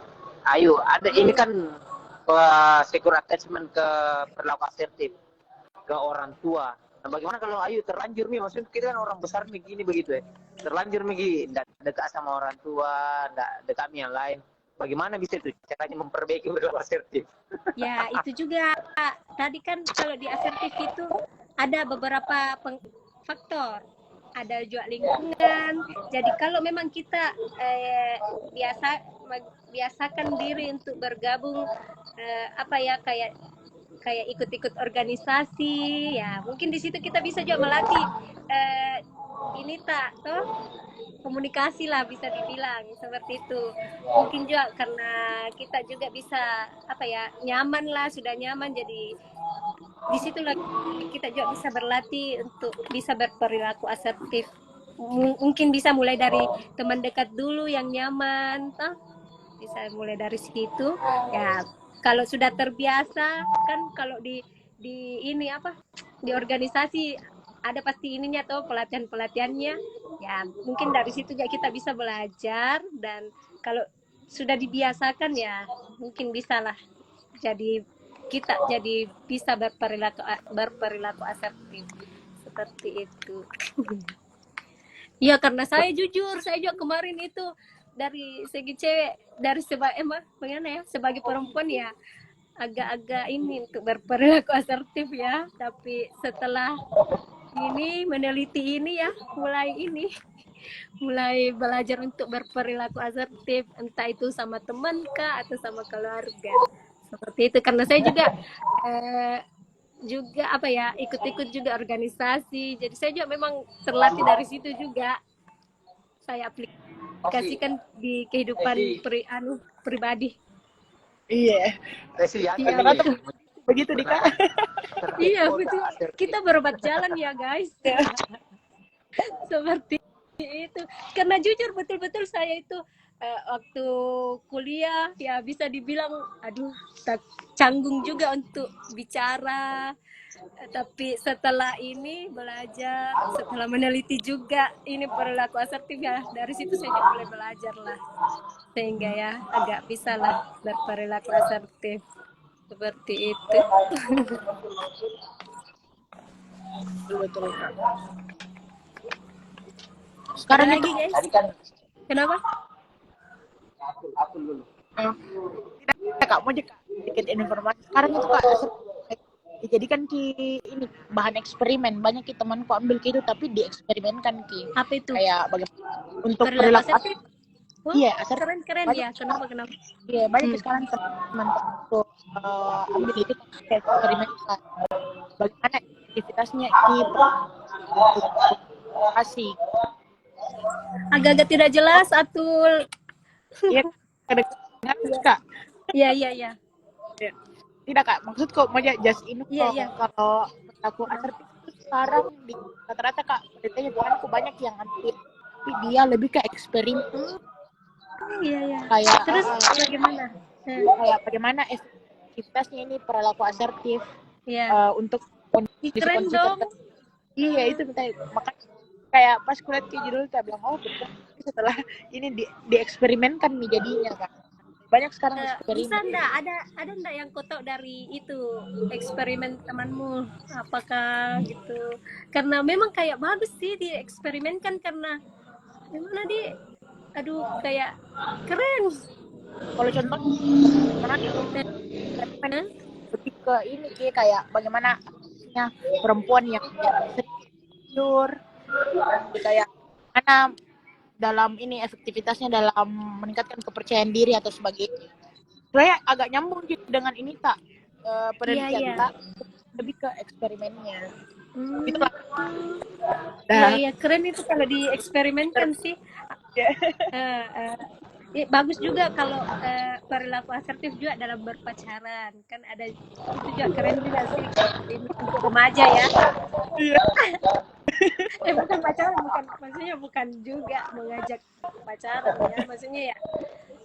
Ayu, ada ini kan secure attachment ke perilaku asertif ke orang tua. Nah, bagaimana kalau Ayu terlanjur nih? Maksudnya kita kan orang besar nih gini begitu ya. Terlanjur nih, tidak dekat sama orang tua, tidak dekat sama yang lain. Bagaimana bisa itu caranya memperbaiki perilaku asertif? Ya, itu juga. Tadi kan kalau di asertif itu ada beberapa faktor. Ada juga lingkungan. Jadi kalau memang kita biasakan diri untuk bergabung kayak ikut-ikut organisasi, ya mungkin di situ kita bisa juga melatih ini toh komunikasi lah, bisa dibilang seperti itu. Mungkin juga karena kita juga bisa nyaman lah, sudah nyaman, jadi di situ lah kita juga bisa berlatih untuk bisa berperilaku asertif. Mungkin bisa mulai dari teman dekat dulu yang nyaman toh, bisa mulai dari situ ya. Kalau sudah terbiasa kan, kalau di ini di organisasi ada pasti ininya tuh pelatihannya ya, mungkin dari situ ya kita bisa belajar. Dan kalau sudah dibiasakan ya mungkin bisa lah kita jadi bisa berperilaku asertif seperti itu. Ya, karena saya jujur, saya juga kemarin itu dari segi cewek, dari sebagai perempuan ya agak-agak ini untuk berperilaku asertif ya. Tapi setelah ini meneliti ini ya, mulai belajar untuk berperilaku asertif, entah itu sama teman kah atau sama keluarga, seperti itu. Karena saya juga ikut-ikut juga organisasi, jadi saya juga memang terlatih dari situ juga. Saya aplikasikan di kehidupan pribadi. Iya. Ternyata begitu nih Kak. Iya betul. Kita berobat jalan ya guys. Seperti itu. Karena jujur betul-betul saya itu waktu kuliah ya bisa dibilang canggung juga untuk bicara. Tapi setelah ini belajar, setelah meneliti juga ini perilaku asertif ya, dari situ saya mulai belajar lah, sehingga ya agak bisa lah berperilaku asertif seperti itu. Betul. Sekarang lagi guys. Kenapa? Aku dulu. Tidak Kak, mau sedikit informasi. Sekarang itu Kak dijadikan ini bahan eksperimen. Banyak temanku ambil gitu tapi dieksperimenkan ki. Apa itu? Kayak bagaimana untuk perilaku asertif. Iya, keren ya. Kenapa? Iya, banyak sekarang teman-teman untuk ambil itu eksperimen. Bagaimana aktivitasnya ini asik. Agak-agak tidak jelas, Atul. Iya, kedengaran Kak. Iya. Tidak Kak, maksudku mau just info. Iya. Kalau aku asertif itu sekarang di rata-rata Kak, penelitiannya bukanku banyak yang ambil, tapi dia lebih ke eksperimen. Iya. Kayak terus bagaimana? Kayak bagaimana efektivitasnya ini perilaku asertif untuk kondisi keren dong. Iya itu makanya kayak pas kulihat ke judul kita bilang betul. Setelah ini dieksperimenkan nih jadinya Kak. Banyak sekarang eksperimen. Bisa ada enggak yang kau tahu dari itu eksperimen temanmu, apakah gitu? Karena memang kayak bagus sih dieksperimenkan, karena gimana kayak keren. Kalau contoh lebih ke ini kayak bagaimana perempuan yang tidur, kayak mana dalam ini efektivitasnya dalam meningkatkan kepercayaan diri atau sebagainya. Saya agak nyambung gitu dengan ini penelitian tak lebih ke eksperimennya. Gitu lah. Iya, keren itu kalau dieksperimenkan sih. Bagus juga kalau perilaku asertif juga dalam berpacaran, kan ada itu juga keren juga sih untuk remaja ya. Bukan pacaran, bukan, maksudnya bukan juga mengajak pacaran ya, maksudnya ya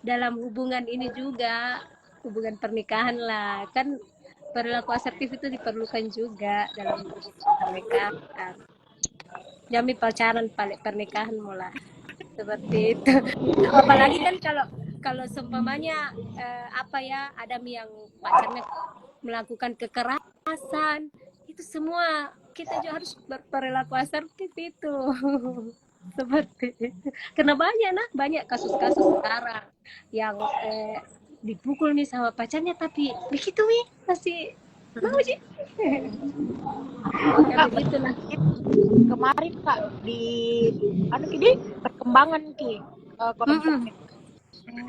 dalam hubungan ini juga, hubungan pernikahan lah kan, perilaku asertif itu diperlukan juga dalam pernikahan. Jamin pacaran balik pernikahan mulai seperti itu. Apalagi kan kalau kalau seumpamanya apa ya, ada yang pacarnya melakukan kekerasan, itu semua kita juga harus berperilaku asertif itu. Seperti itu. Karena banyak kasus-kasus sekarang yang dipukul nih sama pacarnya, tapi begitu nih masih mau sih. Ya Kak, begitulah. kemarin Kak di ini perkembangan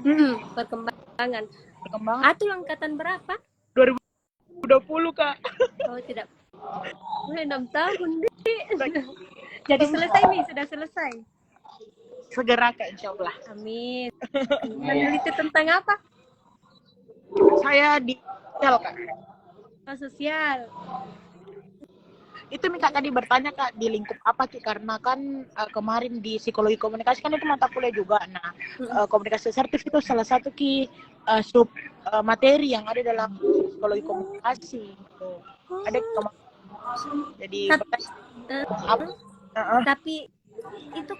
Mm-mm. Perkembangan. perkembangan Atuh angkatan berapa? 2020 Kak. Oh tidak. 6 tahun deh. Jadi selesai nih, sudah selesai. Segera Kak, insya Allah. Amin. Meneliti tentang apa? Saya di sosial Kak. Sosial. Itu Kak tadi bertanya Kak di lingkup apa Ki, karena kan kemarin di psikologi komunikasi kan itu mata kuliah juga. Nah, komunikasi asertif itu salah satu sub materi yang ada dalam psikologi komunikasi. Gitu. Ada jadi Tapi, apa? tapi itu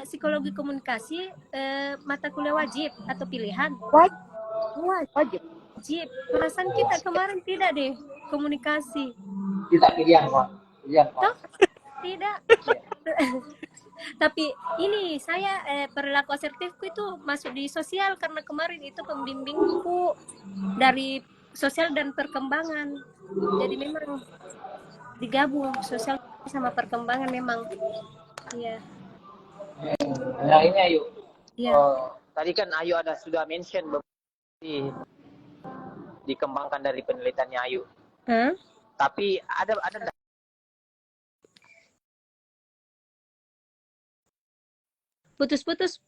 psikologi komunikasi mata kuliah wajib atau pilihan? Wajib. Wajib. Perasaan kita kemarin tidak deh komunikasi. Tidak pilihan kok. Pilihan kok. Toh? Tidak. Tapi ini saya perilaku asertifku itu masuk di sosial karena kemarin itu pembimbingku dari sosial dan perkembangan. Jadi memang digabung sosial sama perkembangan memang. Iya. Nah ini Ayu. Iya. Tadi kan Ayu sudah mention dikembangkan dari penelitiannya Ayu. Tapi ada Putus-putus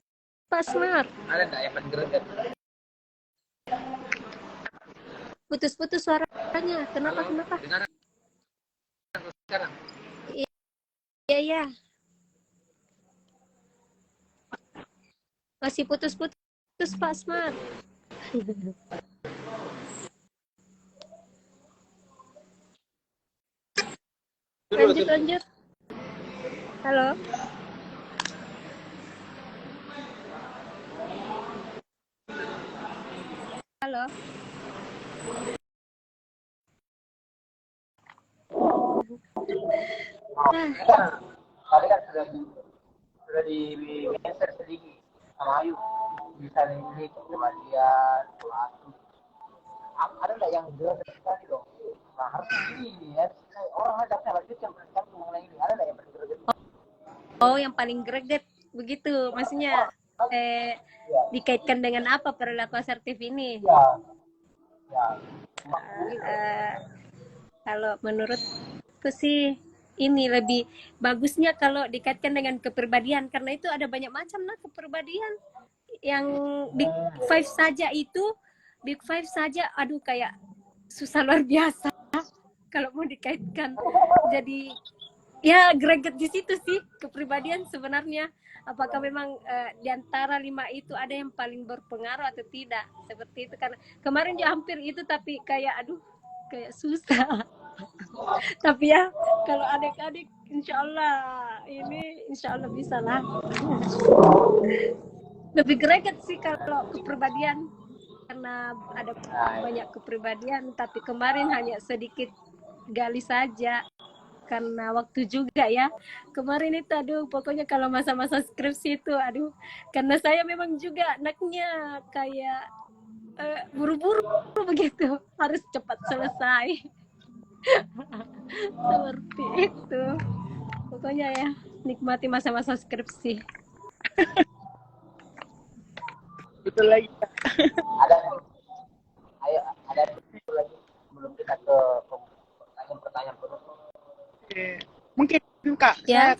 Pak Smart. ada enggak yang mengereget? Putus-putus suaranya. Kenapa? Halo, Kenapa? dengar sekarang? Iya. Masih putus-putus Pak Smart. Lanjut. Halo. Halo. Tadi kan sudah di mention sedikit sama Ayu, misalnya ini kemudian pelaku. Ada nggak yang jelas sekali dong? Nah harusnya ini ya, orang hadapnya lagi yang berkaitan mengenai ini, ada nggak yang berkaitan? Oh, yang paling greget begitu, maksudnya dikaitkan dengan apa perilaku asertif ini? Kalau menurutku sih ini lebih bagusnya kalau dikaitkan dengan kepribadian, karena itu ada banyak macam kepribadian. Yang big five saja aduh kayak susah luar biasa kalau mau dikaitkan. Jadi ya greget di situ sih kepribadian sebenarnya. Apakah memang di antara 5 itu ada yang paling berpengaruh atau tidak? Seperti itu, karena kemarin juga hampir itu, tapi kayak susah. Tapi ya kalau adik-adik insya Allah bisa lah. Lebih greget sih kalau kepribadian, karena ada banyak kepribadian, tapi kemarin hanya sedikit gali saja karena waktu juga ya. Kemarin itu pokoknya kalau masa-masa skripsi itu karena saya memang juga anaknya kayak buru-buru begitu, harus cepat selesai. Seperti itu. Pokoknya ya, nikmati masa-masa skripsi. Betul lagi. Ada lagi sebelum kita ke pertanyaan penutup. Mungkin Kak, Ya.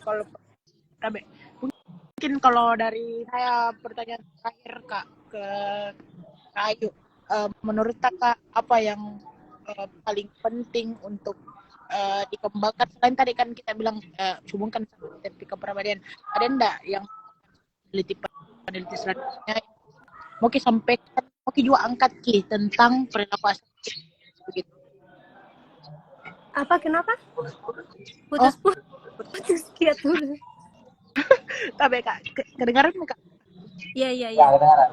Mungkin kalau dari saya pertanyaan terakhir Kak ke Ayu, menurut Kakak apa yang paling penting untuk dikembangkan selain tadi kan kita bilang hubungkan sama terapi kepribadian, ada enggak yang peneliti selanjutnya mau Ki sampaikan, mau Ki juga angkat Ki tentang perilaku asertif begitu. Apa kenapa? Oh, Putus kiat dulu. tapi Kak, kedengaran nggak Kak? Iya iya Ya, iya. kedengaran.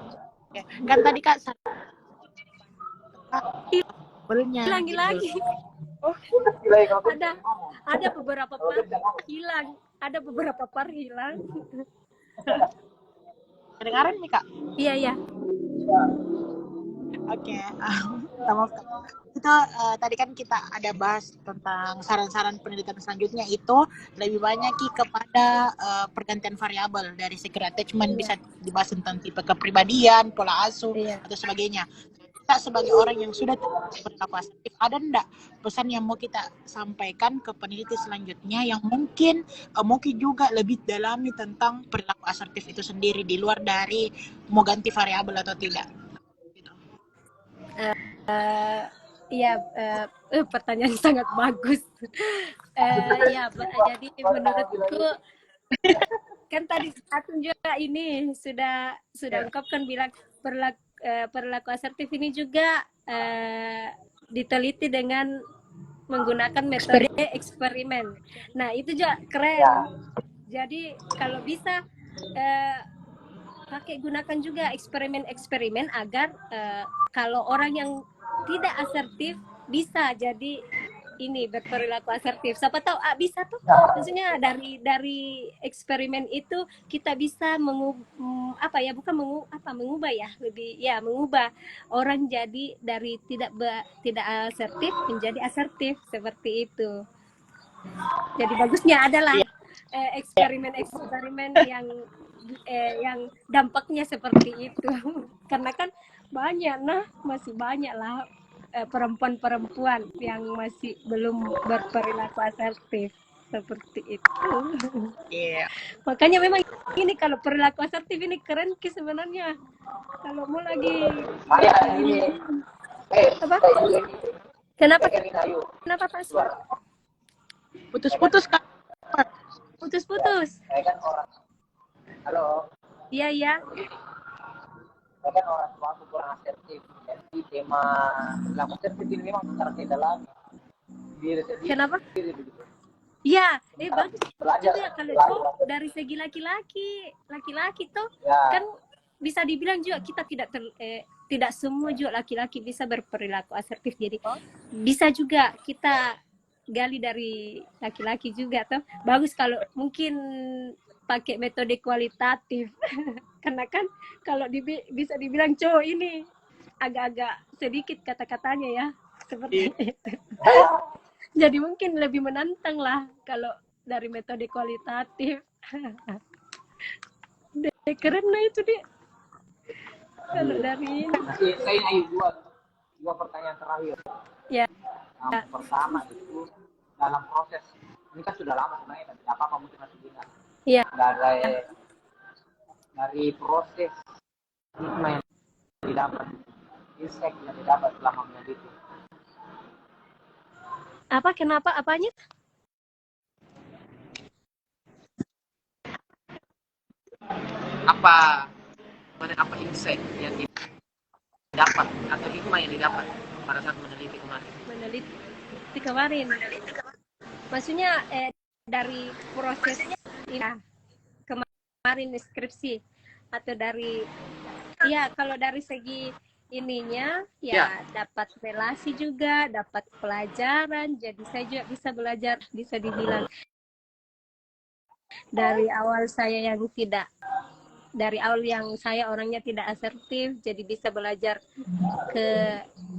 Ya, kan tadi Kak belnya Hilang gitu. lagi. Oh, Gila ya, kalau Ada beberapa part hilang. Ada beberapa part hilang. kedengaran nih Kak? Iya iya. Oke, maaf Kak. Itu tadi kan kita ada bahas tentang saran-saran penelitian selanjutnya itu lebih banyak Ki kepada pergantian variabel dari secure attachment, Iya. bisa dibahas tentang tipe kepribadian, pola asuh Iya. atau sebagainya. Kita sebagai orang yang sudah berperilaku asertif, ada enggak pesan yang mau kita sampaikan ke peneliti selanjutnya yang mungkin juga lebih dalami tentang perilaku asertif itu sendiri di luar dari mau ganti variabel atau tidak? Iya, pertanyaan sangat bagus. Ya, jadi menurutku kan tadi Atun juga ini sudah ungkapkan bilang perilaku asertif ini juga diteliti dengan menggunakan metode eksperimen. Nah, itu juga keren. Jadi kalau bisa pakai gunakan juga eksperimen-eksperimen agar kalau orang yang tidak asertif bisa jadi ini berperilaku asertif. Siapa tahu bisa tuh. Maksudnya dari eksperimen itu kita bisa mengubah ya, lebih ya mengubah orang jadi dari tidak asertif menjadi asertif seperti itu. Jadi bagusnya adalah eksperimen-eksperimen yang dampaknya seperti itu. Karena kan masih banyak lah perempuan-perempuan yang masih belum berperilaku asertif seperti itu. Iya. Makanya memang ini kalau perilaku asertif ini keren Ki sebenarnya. Kalau mau lagi apa? Kenapa Pak? Putus-putus Kak. Putus-putus. Saya kan orang. Halo. Iya iya. Saya kan orang tua aku kurang asertif. Jadi tema perilaku asertif ini memang secara tidak dalam diri sendiri. Kenapa? Iya, bagus juga kalau cowok dari segi laki-laki tuh kan bisa dibilang juga kita tidak semua juga laki-laki bisa berperilaku asertif. Jadi bisa juga kita gali dari laki-laki juga tuh. Bagus kalau mungkin pakai metode kualitatif. Karena kan kalau bisa dibilang cowok ini agak-agak sedikit kata-katanya ya seperti itu. Jadi mungkin lebih menantang lah kalau dari metode kualitatif. Keren lah itu deh. Kalau dari ini. Saya ingin dua pertanyaan terakhir. Ya. Yang pertama itu dalam proses ini kan sudah lama sebenarnya dan tidak apa-apa mungkin masih ingat. Iya. Dari proses hikmah yang didapat, insight yang didapat selama meneliti. Kenapa apanya? Apa insight yang didapat atau hikmah yang didapat pada saat meneliti kemarin? Maksudnya dari prosesnya kemarin skripsi atau dari kalau dari segi ininya dapat relasi juga, dapat pelajaran, jadi saya juga bisa belajar, bisa dibilang dari awal yang saya orangnya tidak asertif, jadi bisa belajar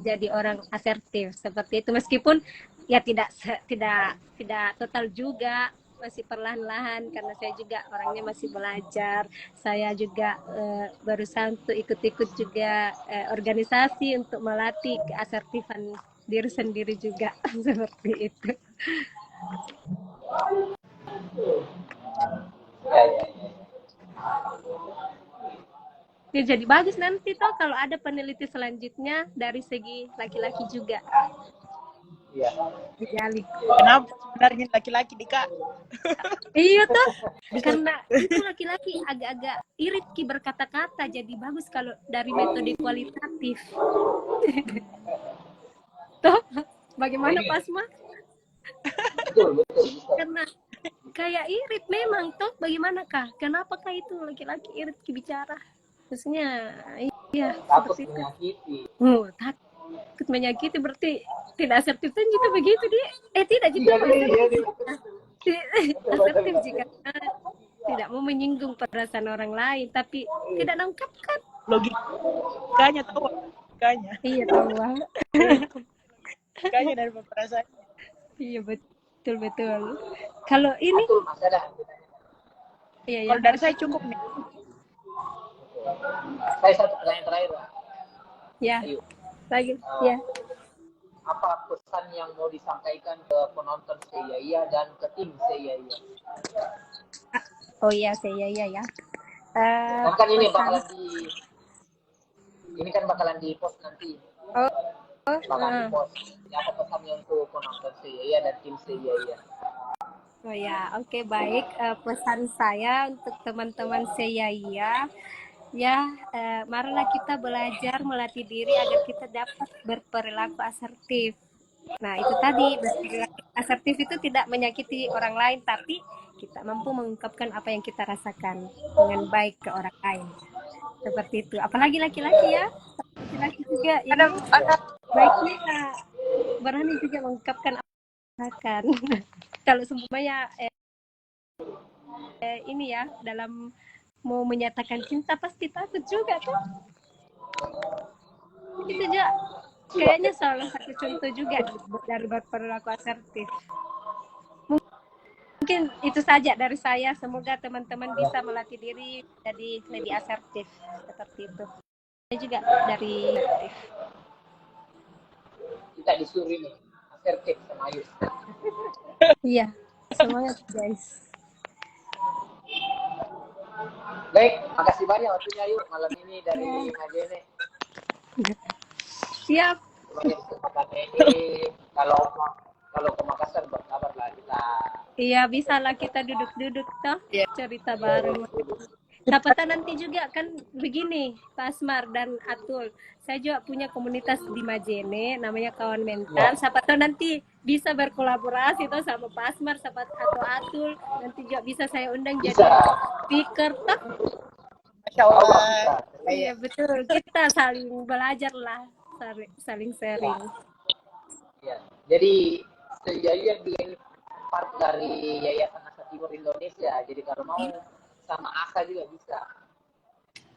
jadi orang asertif seperti itu, meskipun ya tidak total juga, masih perlahan-lahan karena saya juga orangnya masih belajar. Saya juga berusaha untuk ikut-ikut juga organisasi untuk melatih keasertifan diri sendiri juga seperti itu. Ya, jadi bagus nanti toh kalau ada peneliti selanjutnya dari segi laki-laki juga. Iya. Jali. Kenapa sebenarnya laki-laki di Kak? Iya tuh, karena itu laki-laki agak-agak irit ki berkata-kata, jadi bagus kalau dari metode kualitatif. Tuh, bagaimana Pasma? Betul, betul. Karena kayak irit memang toh, bagaimana kah? Kenapa kah itu laki-laki irit ki bicara? Maksudnya, iya Takut seperti itu. menyakiti. Takut menyakiti berarti tidak asertif kan gitu begitu dia. Tidak gitu Iya, asertif. iya, iya. Asertif jika tidak mau menyinggung perasaan orang lain, tapi tidak nangkapkan. Logikanya tahu, logikanya. Iya tahu. Logikanya dari perasaan. Iya betul betul. Kalau ini, Betul, Mas, ada. iya ya. Kalau dari saya cukup nih. Saya satu pertanyaan terakhir, Pak. Ya, Ayo. lagi. Ya. Apa pesan yang mau disampaikan ke penonton Seiyaya dan ke tim Seiyaya? Oh iya, saya ya. Kan ini bakalan ini kan bakalan di post nanti. Oh, Bakalan di post. Apa pesannya untuk penonton Seiyaya dan tim Seiyaya? oh ya, oke baik. Pesan saya untuk teman-teman Seiyaya, ya, marilah kita belajar melatih diri agar kita dapat berperilaku asertif. Nah, itu tadi, berperilaku asertif itu tidak menyakiti orang lain, tapi kita mampu mengungkapkan apa yang kita rasakan dengan baik ke orang lain. Seperti itu. Apalagi laki-laki ya. Laki-laki juga ini baiknya berani juga mengungkapkan apa yang rasakan. Kalau semuanya ini ya, dalam mau menyatakan cinta pasti takut juga kan. Itu juga kayaknya salah satu contoh juga dari berperilaku asertif. Mungkin itu saja dari saya. Semoga teman-teman bisa melatih diri jadi lebih asertif seperti itu. Saya juga dari asertif. Kita disuruh ini asertif sama Ayu. Iya, semangat guys. Baik, makasih banyak waktunya Ayu malam ini dari Majene. Siap. Semuanya kesempatan ini kalau ke Makassar berkabar lah kita. Iya, bisa lah kita duduk-duduk toh, cerita bareng. Siapa tahu nanti juga kan begini, Pak Asmar dan Atul. Saya juga punya komunitas di Majene, namanya Kawan Mental. Siapa tahu nanti bisa berkolaborasi toh sama Pak Asmar, atau Atul. Nanti juga bisa saya undang jadi speaker toh. Masya Allah. Iya betul, kita saling belajar lah, saling sharing. Ya. Jadi Seiyaya dia ini part dari Yayasan Asa Timur Indonesia. Jadi kalau mau sama Asa juga bisa.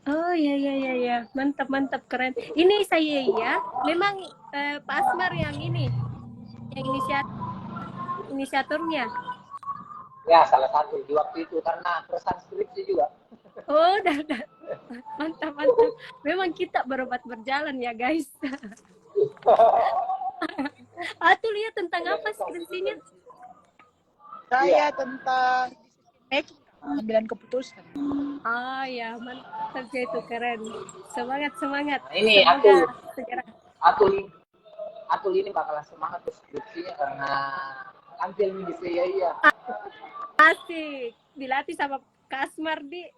Oh ya, mantap keren. Ini saya ya, memang Pak Asmar yang ini, yang inisiatornya. Ya, salah satu di waktu itu karena keresahan skripsi juga. Oh, dah. Mantap. Memang kita berobat berjalan ya guys. Atul ya tentang apa skripsinya? Saya tentang pengambilan keputusan. Oh ya, mantap itu keren. Semangat. Nah, ini Semoga segera. Atul ini bakalan semangat ke skripsinya karena tampil di Seiyaya. Asik. Dilatih sama Kak Asmar di.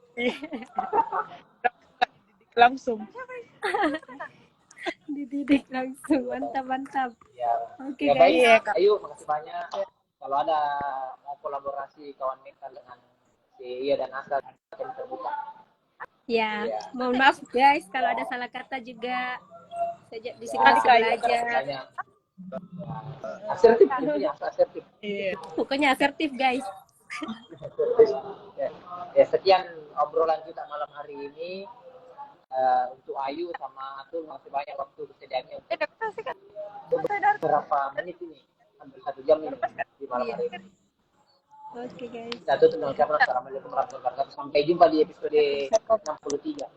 Langsung. Dididik langsung. Mantap. Ya. Oke Ya, guys. baik, Ayu, makasih banyak. Kalau ada mau kolaborasi kawan mental dengan Seiyaya dan Asa akan terbuka. Ya, mohon maaf guys kalau ada salah kata juga. Saya di sini masih belajar. Asertif, intinya asertif. Pokoknya asertif guys. Ya, sekian obrolan kita malam hari ini. Untuk Ayu sama Atul masih banyak waktu kesediaannya untuk beberapa menit ini, hampir 1 jam ini di malam hari ini. Oke guys. Kita tutup dengan ucapan assalamualaikum warahmatullahi wabarakatuh. Sampai jumpa di episode 63.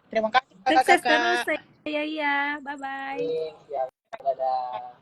Terima kasih Sukses kakak-kakak. terus saya ya. Bye bye. Ya, dadah.